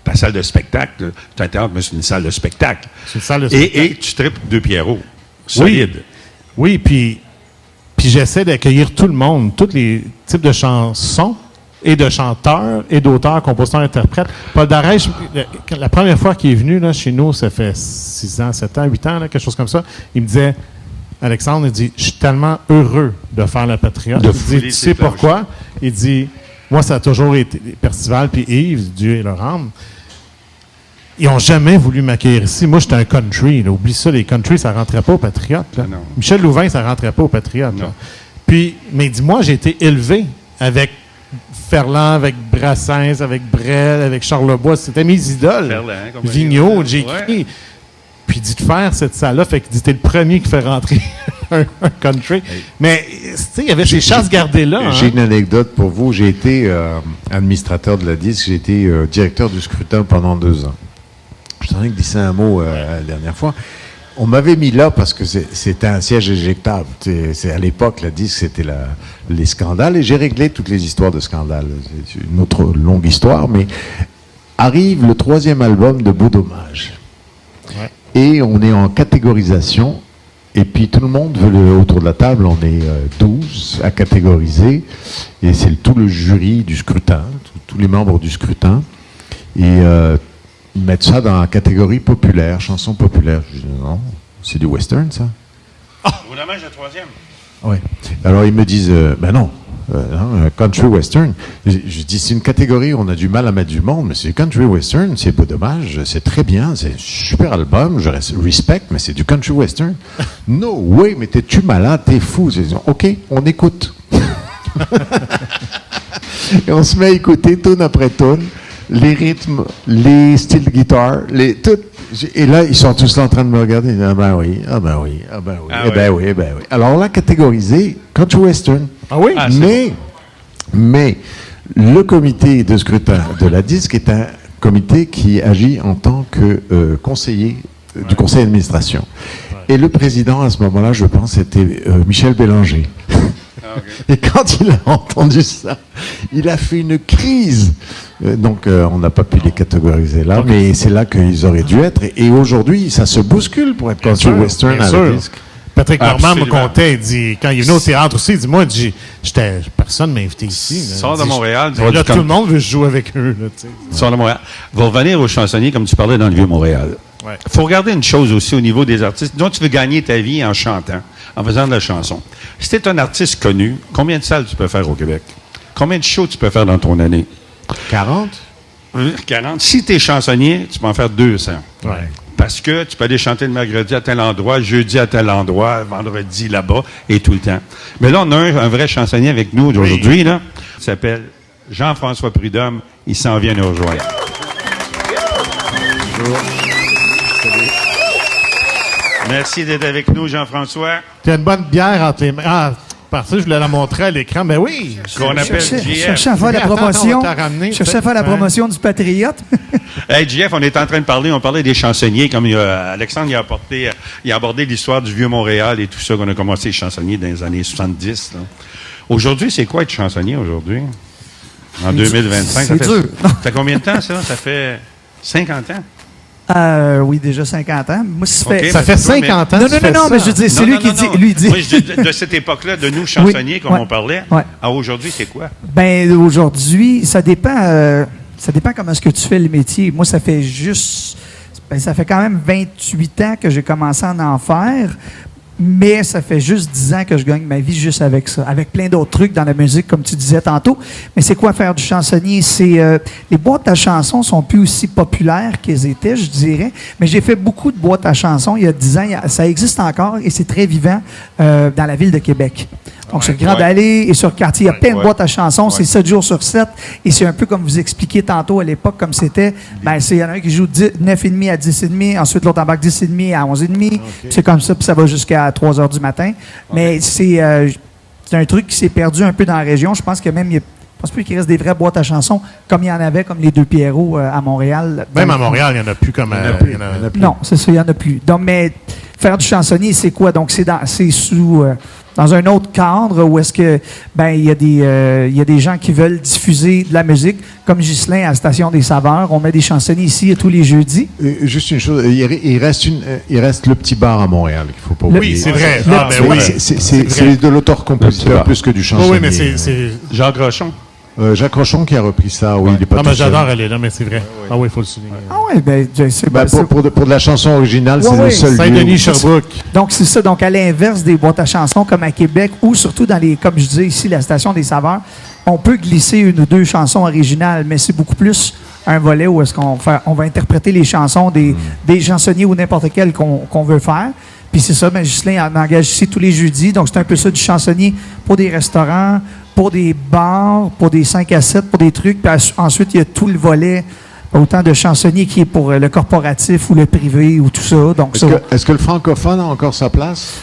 ta salle de spectacle, tu as un théâtre, mais c'est une salle de spectacle. C'est une salle de spectacle. Et tu tripes 2 Pierrot. Solide. Oui, puis j'essaie d'accueillir tout le monde, tous les types de chansons et de chanteurs et d'auteurs, compositeurs, interprètes. Paul Darèche, la première fois qu'il est venu là, chez nous, ça fait 6 ans, 7 ans, 8 ans, là, quelque chose comme ça, il me disait, Alexandre, il dit, je suis tellement heureux de faire le Patriote. Il dit, tu sais pourquoi? Il dit, moi, ça a toujours été Percival puis Yves, Dieu et leur âme. Ils n'ont jamais voulu m'accueillir ici. Moi, j'étais un country. Là. Oublie ça, les country, ça ne rentrait pas au Patriote. Là. Michel Louvain, ça ne rentrait pas au Patriote. Là. Puis, mais dis-moi, j'ai été élevé avec Ferland, avec Brassens, avec Brel, avec Charlebois. C'était mes idoles. Vigneault, j'ai écrit. Ouais. Puis, dit de faire cette salle-là, fait que t'es le premier qui fait rentrer un country. Mais, tu sais, il y avait ces chasses gardées là. J'ai une anecdote pour vous. J'ai été administrateur de la disque. J'ai été directeur du scrutin pendant 2 ans. Je t'en ai glissé un mot la dernière fois. On m'avait mis là parce que c'était un siège éjectable. C'est à l'époque, la disque, c'était les scandales. Et j'ai réglé toutes les histoires de scandales. C'est une autre longue histoire. Mais arrive le 3e album de Beau Dommage. Ouais. Et on est en catégorisation. Et puis tout le monde veut autour de la table, on est 12 à catégoriser. Et c'est tout le jury du scrutin, tous les membres du scrutin. Et ils mettent ça dans la catégorie populaire, chanson populaire. Je dis non, c'est du western ça. Beau Dommage, le 3e. Oui. Alors ils me disent, ben non. Country western. Je dis c'est une catégorie, on a du mal à mettre du monde, mais c'est country western, c'est Beau Dommage, c'est très bien, c'est un super album, je respecte, mais c'est du country western. No way, mais t'es-tu malade, t'es fou. Ok, on écoute. Et on se met à écouter tune après tune, les rythmes, les styles de guitare, tout. Et là, ils sont tous là en train de me regarder. Ah ben oui, ah ben oui, ah ben oui, ah ben oui, eh ben oui. Alors on l'a catégorisé country western. Ah oui? Mais le comité de scrutin de la disque est un comité qui agit en tant que conseiller du conseil d'administration. Ouais. Et le président, à ce moment-là, je pense, c'était Michel Bélanger. Ah, okay. Et quand il a entendu ça, il a fait une crise. Donc, on n'a pas pu les catégoriser là, mais c'est là qu'ils auraient dû être. Et aujourd'hui, ça se bouscule pour être country western à la disque. Patrick Normand me contait, il dit, quand il est venu au théâtre aussi, il dit, moi, personne ne m'a invité ici. Sors de Montréal. Là, tout le monde veut jouer avec eux. Sors de Montréal. Va revenir aux chansonniers, comme tu parlais dans le Vieux-Montréal. Il faut regarder une chose aussi au niveau des artistes. Disons, tu veux gagner ta vie en chantant, en faisant de la chanson. Si tu es un artiste connu, combien de salles tu peux faire au Québec? Combien de shows tu peux faire dans ton année? 40? 40. Si tu es chansonnier, tu peux en faire 200. Ouais. Parce que tu peux aller chanter le mercredi à tel endroit, jeudi à tel endroit, vendredi là-bas, et tout le temps. Mais là, on a un vrai chansonnier avec nous aujourd'hui, là. Il s'appelle Jean-François Prudhomme. Il s'en vient nous rejoindre. Bonjour. Salut. Merci d'être avec nous, Jean-François. Tu as une bonne bière entre les mains. Ah, par ça, je voulais la montrer à l'écran. Mais oui! Qu'on appelle JF. Je cherchais à faire la promotion. Je cherchais à faire la promotion du Patriote. Hey, JF, on est en train de parler, on parlait des chansonniers, comme Alexandre il a abordé l'histoire du Vieux-Montréal et tout ça, qu'on a commencé les chansonniers dans les années 70. Là. Aujourd'hui, c'est quoi être chansonnier aujourd'hui? En 2025? C'est dur. Ça fait combien de temps, ça? Ça fait 50 ans? Oui, déjà 50 ans. Moi, ça fait 50 ans. Non, mais je veux dire, c'est lui qui dit. Lui dit. Moi, de cette époque-là, de nous chansonniers, comme on parlait, à aujourd'hui, c'est quoi? Ben, aujourd'hui, ça dépend. Ça dépend comment est-ce que tu fais le métier. Moi, ça fait ça fait quand même 28 ans que j'ai commencé à en faire. Mais ça fait juste 10 ans que je gagne ma vie juste avec ça, avec plein d'autres trucs dans la musique, comme tu disais tantôt. Mais c'est quoi faire du chansonnier? C'est les boîtes à chansons sont plus aussi populaires qu'elles étaient, je dirais. Mais j'ai fait beaucoup de boîtes à chansons il y a 10 ans. Ça existe encore et c'est très vivant dans la ville de Québec. Donc, sur Grande Allée et sur le quartier, il y a plein de boîtes à chansons. C'est 7 jours sur 7. Et c'est un peu comme vous expliquiez tantôt à l'époque, comme c'était. Ben, il y en a un qui joue 9h30 à 10h30. Ensuite, l'autre embarque 10h30 à 11h30. Okay. C'est comme ça, puis ça va jusqu'à 3h du matin. Okay. Mais c'est un truc qui s'est perdu un peu dans la région. Je pense que même, je pense plus qu'il reste des vraies boîtes à chansons, comme il y en avait, comme les Deux Pierrots à Montréal. Même à Montréal, il n'y en a plus comme... Non, c'est ça, il n'y en a plus. Donc, mais faire du chansonnier, c'est quoi? Donc, c'est sous... dans un autre cadre où est-ce que il y a des gens qui veulent diffuser de la musique, comme Ghislain à la Station des Saveurs. On met des chansonniers ici tous les jeudis. Juste une chose, il reste le petit bar à Montréal qu'il faut pas oublier. Oui, c'est vrai. C'est de l'auteur-compositeur plus que du chansonnier. Oui, mais c'est Jacques Rochon. Jacques Rochon qui a repris ça, oui. Ouais. Il est pas mais j'adore elle est là, mais c'est vrai. Ah oui, il faut le souligner. Ah oui, pour de la chanson originale, c'est le seul Saint-Denis, Sherbrooke. Donc, c'est ça. Donc, à l'inverse des boîtes à chansons comme à Québec, ou surtout dans les, comme je disais ici, la Station des Saveurs, on peut glisser une ou deux chansons originales, mais c'est beaucoup plus un volet où est-ce qu'on va interpréter les chansons des chansonniers ou n'importe quel qu'on veut faire. Puis c'est ça, Ghislain m'engage ici tous les jeudis. Donc, c'est un peu ça du chansonnier pour des restaurants, pour des bars, pour des 5 à 7, pour des trucs. Puis ensuite, il y a tout le volet, autant de chansonniers qui est pour le corporatif ou le privé ou tout ça. Donc, est-ce que le francophone a encore sa place?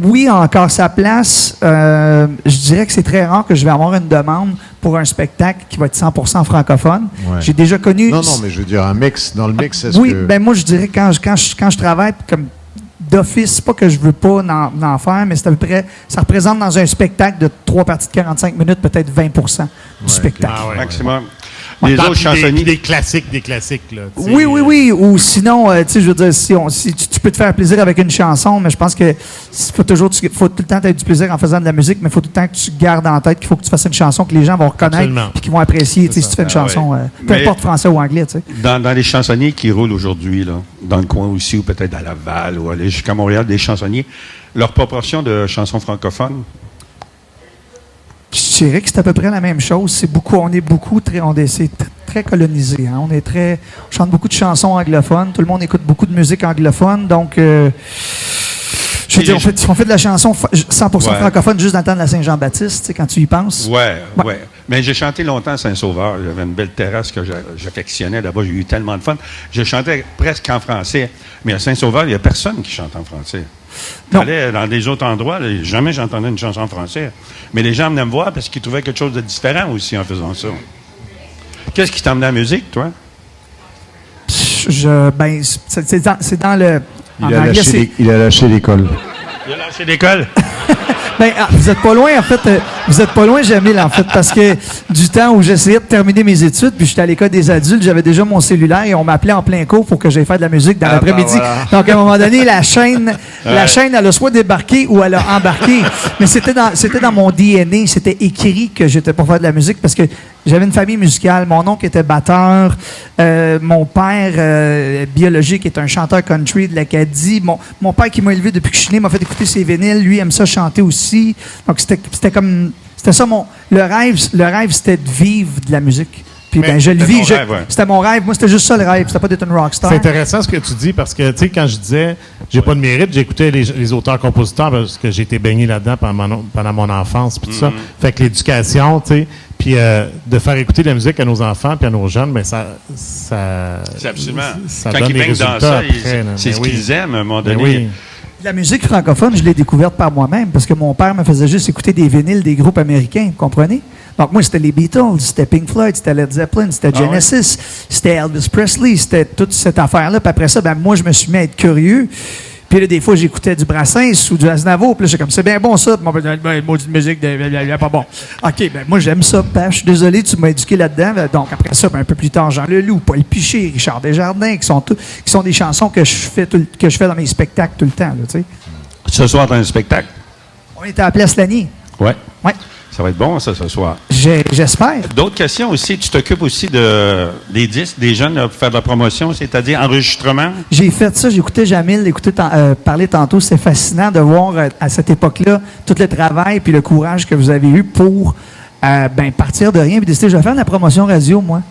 Oui, a encore sa place. Je dirais que c'est très rare que je vais avoir une demande pour un spectacle qui va être 100% francophone. Ouais. J'ai déjà connu... Non, mais je veux dire un mix. Dans le mix, oui, moi, je dirais quand je travaille comme d'office, c'est pas que je veux pas en faire, mais c'est à peu près... Ça représente dans un spectacle de 3 parties de 45 minutes, peut-être 20% du spectacle. Ah, maximum. Les autres chansonniers. Des classiques, là. Oui. Ou sinon, je veux dire, si tu peux te faire plaisir avec une chanson, mais je pense que faut tout le temps avoir du plaisir en faisant de la musique, mais il faut tout le temps que tu gardes en tête qu'il faut que tu fasses une chanson que les gens vont reconnaître et qui vont apprécier. Si tu fais une chanson, peu importe français ou anglais. Dans les chansonniers qui roulent aujourd'hui, là, dans le coin aussi, ou peut-être à Laval, ou aller jusqu'à Montréal, des chansonniers, leur proportion de chansons francophones? Je dirais que c'est à peu près la même chose. C'est très colonisé. Hein? On chante beaucoup de chansons anglophones. Tout le monde écoute beaucoup de musique anglophone. Donc, je veux dire, on fait de la chanson 100% francophone juste dans le temps de la Saint-Jean-Baptiste, quand tu y penses. Oui. Mais j'ai chanté longtemps à Saint-Sauveur. J'avais une belle terrasse que j'affectionnais. Là-bas, j'ai eu tellement de fun. Je chantais presque en français. Mais à Saint-Sauveur, il n'y a personne qui chante en français. J'allais dans des autres endroits, jamais j'entendais une chanson en français. Mais les gens venaient me voir parce qu'ils trouvaient quelque chose de différent aussi en faisant ça. Qu'est-ce qui t'emmenait à la musique, toi? C'est dans le... Il a lâché l'école. Il a lâché l'école? Vous êtes pas loin, en fait. Vous êtes pas loin, Jamil, en fait, parce que du temps où j'essayais de terminer mes études, puis j'étais à l'école des adultes, j'avais déjà mon cellulaire et on m'appelait en plein cours pour que j'aille faire de la musique dans l'après-midi. Voilà. Donc, à un moment donné, la chaîne, elle a soit débarqué ou elle a embarqué. Mais c'était dans mon DNA, c'était écrit que j'étais pour faire de la musique parce que j'avais une famille musicale. Mon oncle était batteur. Mon père biologique est un chanteur country de l'Acadie. Mon père qui m'a élevé depuis que je suis né m'a fait écouter ses vinyles. Lui aime ça chanter aussi. Donc c'était ça le rêve c'était de vivre de la musique. Puis Mais je le c'était vis. ton rêve, ouais. C'était mon rêve. Moi, c'était juste ça le rêve. C'était pas d'être une rockstar. C'est intéressant ce que tu dis parce que, tu sais, quand je disais j'ai pas de mérite, j'écoutais les auteurs-compositeurs parce que j'ai été baigné là-dedans pendant mon enfance puis tout ça. Fait que l'éducation, tu sais, puis de faire écouter de la musique à nos enfants puis à nos jeunes, mais ça C'est absolument. ça Quand donne ils des baignent dans résultats ça, après, là. c'est Mais ce oui. qu'ils aiment à un moment Mais donné. oui. La musique francophone, je l'ai découverte par moi-même parce que mon père me faisait juste écouter des vinyles des groupes américains, vous comprenez? Donc moi, c'était les Beatles, c'était Pink Floyd, c'était Led Zeppelin, c'était Genesis, c'était Elvis Presley, c'était toute cette affaire-là. Puis après ça, ben moi, je me suis mis à être curieux. Puis là, des fois, j'écoutais du Brassens ou du Aznavour. Puis là, j'étais comme, c'est bien bon ça. Puis mon maudite musique, pas bon. OK, ben moi, j'aime ça. Ben, je suis désolé, tu m'as éduqué là-dedans. Donc après ça, ben, un peu plus tard, Jean Leloup, Paul Piché, Richard Desjardins, qui sont des chansons que je fais dans mes spectacles tout le temps, là, tu sais. Ce soir, tu as un spectacle? On était à la Place Lanier. Ouais. Ouais. Ça va être bon, ça, ce soir. J'espère. D'autres questions aussi? Tu t'occupes aussi des disques, des jeunes, pour faire de la promotion, c'est-à-dire enregistrement? J'ai fait ça, j'écoutais Jamil parler tantôt. C'est fascinant de voir à cette époque-là tout le travail puis le courage que vous avez eu pour partir de rien et décider, je vais faire de la promotion radio, moi.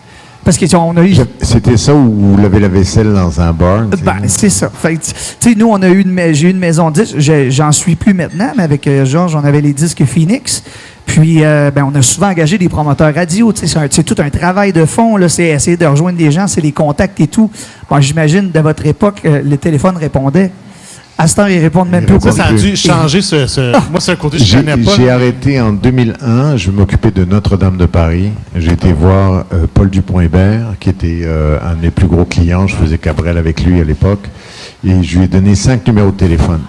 Parce qu'on a eu... C'était ça où vous lavez la vaisselle dans un bar? c'est ça. Fait que, tu sais, nous, j'ai eu une maison de disques. J'en suis plus maintenant, mais avec Georges, on avait les disques Phoenix. Puis, on a souvent engagé des promoteurs radio. C'est tout un travail de fond. Là, c'est essayer de rejoindre des gens, c'est les contacts et tout. Bon, j'imagine, de votre époque, le téléphone répondait. À ce temps, ils répondent même plus. Ça a dû changer moi, c'est un côté que je connais pas. J'ai arrêté en 2001. Je m'occupais de Notre-Dame de Paris. J'ai été voir Paul Dupont-Hébert, qui était un de mes plus gros clients. Je faisais Cabrel avec lui à l'époque. Et je lui ai donné 5 numéros de téléphone.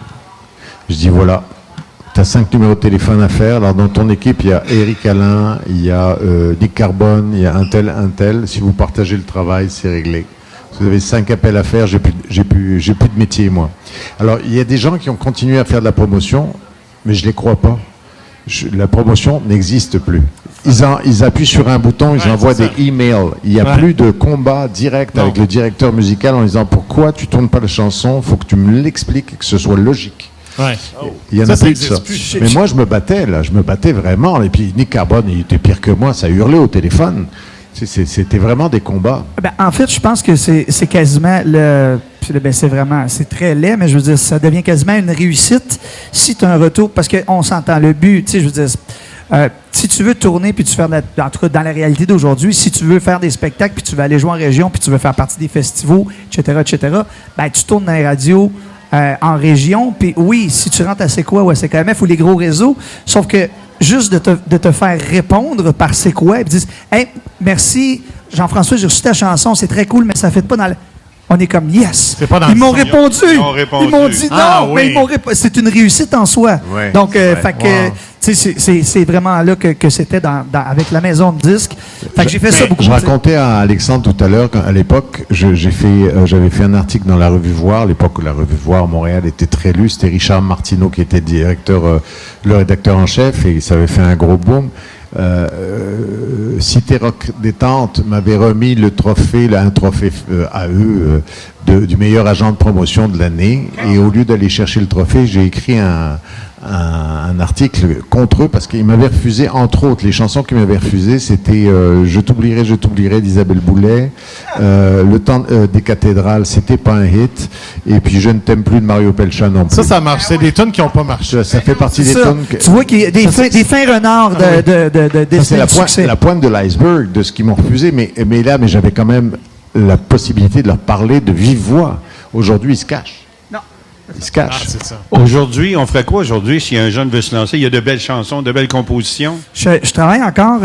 Je dis, voilà, tu as 5 numéros de téléphone à faire. Alors, dans ton équipe, il y a Éric Alain, il y a Dick Carbone, il y a un tel. Si vous partagez le travail, c'est réglé. Vous avez 5 appels à faire, j'ai plus de métier, moi. Alors, il y a des gens qui ont continué à faire de la promotion, mais je les crois pas. La promotion n'existe plus. Ils appuient sur un bouton, ils envoient des emails. Il n'y a plus de combat direct avec le directeur musical en disant pourquoi tu tournes pas la chanson, faut que tu me l'expliques et que ce soit logique. Ouais. Il y en a plus de existe ça. plus. Mais moi, je me battais vraiment. Et puis, Nick Carbone, il était pire que moi, ça hurlait au téléphone. C'était vraiment des combats. En fait, je pense que c'est quasiment c'est très laid, mais je veux dire, ça devient quasiment une réussite si tu as un retour, parce qu'on s'entend le but, tu sais, je veux dire, si tu veux tourner puis tu faire en tout cas dans la réalité d'aujourd'hui, si tu veux faire des spectacles puis tu veux aller jouer en région puis tu veux faire partie des festivals, etc., tu tournes dans les radios en région, puis oui, si tu rentres à C'est quoi ou à CKMF ou les gros réseaux, sauf que juste de te faire répondre par C'est quoi, et puis disent « Hey, merci, Jean-François, j'ai reçu ta chanson, c'est très cool, mais ça ne fait pas dans le... » On est comme « Yes! » Ils m'ont répondu! répondu. Ils m'ont dit « Non! » Mais ils m'ont répondu. C'est une réussite en soi. Ouais. Donc, c'est vraiment là que c'était avec la maison de disques. Fait que j'ai fait ça beaucoup. Je racontais à Alexandre tout à l'heure qu'à l'époque, j'avais fait un article dans la revue Voir, l'époque où la revue Voir Montréal était très lue. C'était Richard Martineau qui était le rédacteur en chef, et ça avait fait un gros boom. Cité Rock Détente m'avait remis un trophée à eux du meilleur agent de promotion de l'année, et au lieu d'aller chercher le trophée, j'ai écrit un article contre eux parce qu'ils m'avaient refusé, entre autres, les chansons qu'ils m'avaient refusées, c'était Je t'oublierai d'Isabelle Boulet, Le temps des cathédrales, c'était pas un hit, et puis Je ne t'aime plus de Mario Pelcha non plus. Ça marche. C'est des tunes qui n'ont pas marché. Ça fait partie des tunes que... Tu vois qu'il y a des fins renards c'est la pointe de l'iceberg de ce qu'ils m'ont refusé, mais j'avais quand même la possibilité de leur parler de vive voix. Aujourd'hui, ils se cachent. Non. Ils se cachent. C'est ça. Aujourd'hui, on ferait quoi aujourd'hui si un jeune veut se lancer? Il y a de belles chansons, de belles compositions. Je travaille encore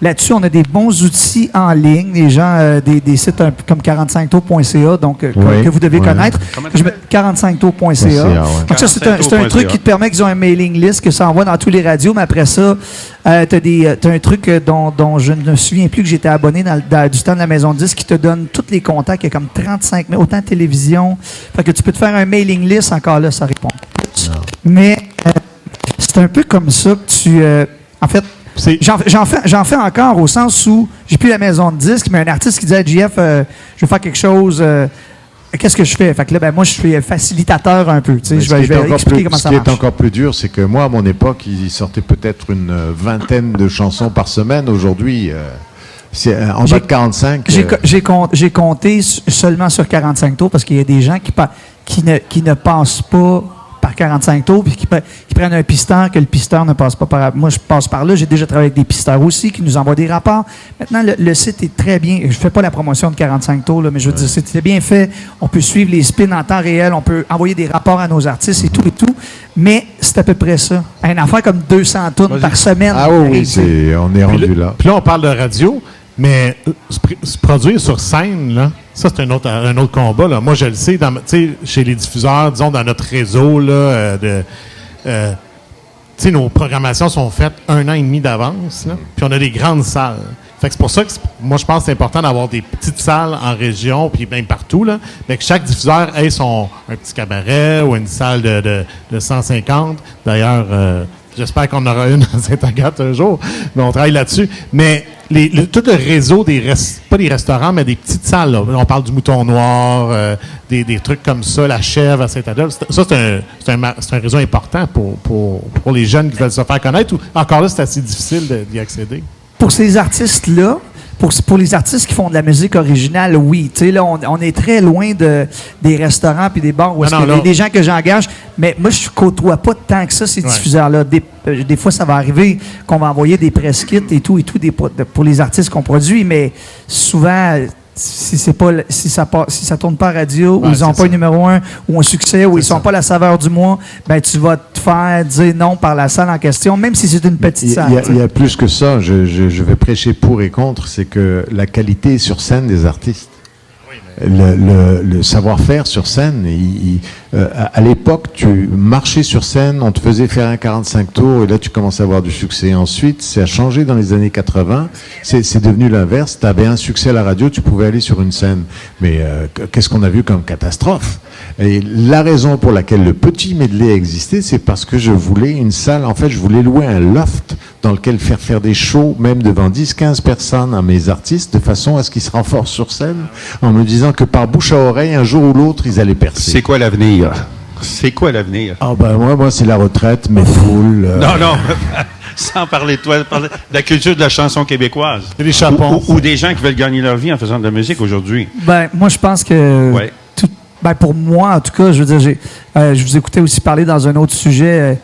là-dessus. On a des bons outils en ligne, des gens, des sites comme 45tours.ca, donc que vous devez connaître. 45tours.ca. Donc ça, c'est un truc qui te permet qu'ils ont un mailing list que ça envoie dans tous les radios, mais après ça, t'as un truc dont je ne me souviens plus que j'étais abonné du temps de la maison de disques qui te donne tous les contacts. Il y a comme 35 000, autant de télévision. Fait que tu peux te faire un mailing list, encore là, ça répond. Mais c'est un peu comme ça que tu... en fait, j'en fais encore au sens où j'ai plus la maison de disques, mais un artiste qui dit à JF, je vais faire quelque chose, qu'est-ce que je fais? Fait que là, moi, je suis facilitateur un peu. Je vais expliquer comment ça marche. Ce qui est encore plus dur, c'est que moi, à mon époque, il sortait peut-être une vingtaine de chansons par semaine. Aujourd'hui, C'est en bas de 45. J'ai compté seulement sur 45 tours parce qu'il y a des gens qui ne passent pas par 45 tours puis qui prennent un pisteur que le pisteur ne passe pas par... Moi, je passe par là. J'ai déjà travaillé avec des pisteurs aussi qui nous envoient des rapports. Maintenant, le site est très bien. Je fais pas la promotion de 45 tours, là, mais je veux dire, c'est bien fait. On peut suivre les spins en temps réel. On peut envoyer des rapports à nos artistes et tout. Mais c'est à peu près ça. Une affaire comme 200 tonnes par semaine. Ah oui, on est rendu là. Puis là, on parle de radio. Mais se produire sur scène, là, ça, c'est un autre combat. Là. Moi, je le sais, chez les diffuseurs, disons, dans notre réseau, là, nos programmations sont faites 1 an et demi d'avance, là, puis on a des grandes salles. Fait que c'est pour ça que moi, je pense que c'est important d'avoir des petites salles en région, puis même partout, là, mais que chaque diffuseur ait un petit cabaret ou une salle de 150. D'ailleurs, j'espère qu'on aura une à Sainte-Agathe un jour, mais on travaille là-dessus. Mais tout le réseau pas des restaurants, mais des petites salles. Là. On parle du Mouton Noir, des trucs comme ça, la Chèvre à Saint-Adolphe. Ça, c'est un réseau important pour les jeunes qui veulent se faire connaître. Encore là, c'est assez difficile d'y accéder. Pour ces artistes-là, pour les artistes qui font de la musique originale, oui. Tu sais, là, on est très loin des restaurants puis des bars où est-ce des gens que j'engage. Mais moi, je côtoie pas tant que ça, ces diffuseurs-là. Des fois, ça va arriver qu'on va envoyer des press kits et tout, pour les artistes qu'on produit, mais souvent, si ça tourne pas à radio, ou ils n'ont pas un numéro 1, ou un succès, ou ils sont pas la saveur du mois, ben tu vas te faire dire non par la salle en question, même si c'est une petite salle. Il y a plus que ça. Je vais prêcher pour et contre. C'est que la qualité sur scène des artistes. Le savoir-faire sur scène, à l'époque, tu marchais sur scène, on te faisait faire un 45 tours et là tu commences à avoir du succès. Ensuite, ça a changé dans les années 80, c'est devenu l'inverse. Tu avais un succès à la radio, tu pouvais aller sur une scène. Mais qu'est-ce qu'on a vu comme catastrophe? Et la raison pour laquelle le petit medley existait, c'est parce que je voulais une salle, en fait, je voulais louer un loft dans lequel faire des shows, même devant 10-15 personnes à mes artistes, de façon à ce qu'ils se renforcent sur scène, en me disant que par bouche à oreille, un jour ou l'autre, ils allaient percer. C'est quoi l'avenir? C'est quoi l'avenir? Ah ben moi c'est la retraite, mes foules. Non, sans parler de toi, parler de la culture de la chanson québécoise. Les chapons. Ou des gens qui veulent gagner leur vie en faisant de la musique aujourd'hui. Ben moi je pense que pour moi en tout cas, je veux dire, je vous écoutais aussi parler dans un autre sujet.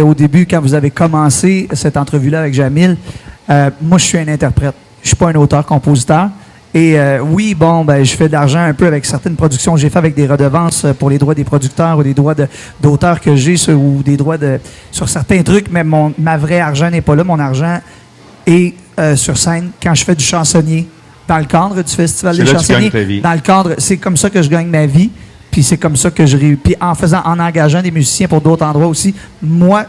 Au début, quand vous avez commencé cette entrevue-là avec Jamil, moi je suis un interprète. Je suis pas un auteur-compositeur. Et je fais de l'argent un peu avec certaines productions que j'ai fait avec des redevances pour les droits des producteurs ou des droits d'auteurs que j'ai ou des droits sur certains trucs, mais ma vraie argent n'est pas là. Mon argent est sur scène quand je fais du chansonnier dans le cadre du Festival des chansonniers. Dans le cadre, c'est comme ça que je gagne ma vie. Puis c'est comme ça que je réussis. Puis en engageant des musiciens pour d'autres endroits aussi, moi,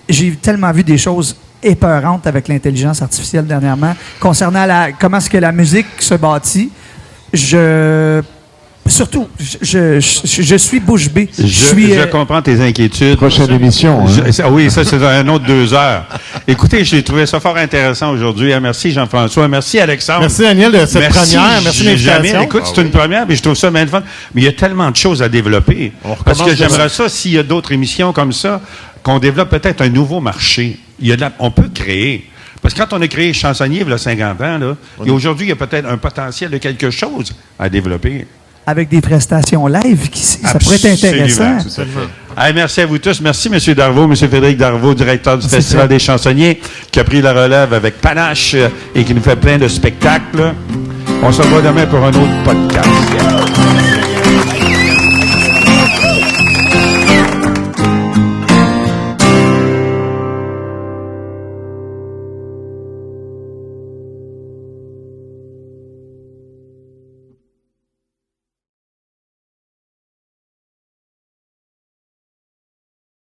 j'ai tellement vu des choses épeurantes avec l'intelligence artificielle dernièrement concernant comment est-ce que la musique se bâtit. Je suis bouche bée. Je comprends tes inquiétudes. Prochaine émission. Oui, ça, c'est un autre 2 heures. Écoutez, j'ai trouvé ça fort intéressant aujourd'hui. Merci Jean-François. Merci Alexandre. Merci Daniel de cette première. Merci de l'invitation. Écoute, c'est une première, mais je trouve ça bien fun. Mais il y a tellement de choses à développer. Parce que j'aimerais ça, s'il y a d'autres émissions comme ça, qu'on développe peut-être un nouveau marché. On peut créer. Parce que quand on a créé Chansonnier, il y a 50 ans, là, et aujourd'hui, il y a peut-être un potentiel de quelque chose à développer. Avec des prestations live, ça pourrait être intéressant. Hey, merci à vous tous. Merci, M. Darvaux, M. Frédéric Darvaux, directeur du Festival des chansonniers, qui a pris la relève avec panache et qui nous fait plein de spectacles. On se revoit demain pour un autre podcast.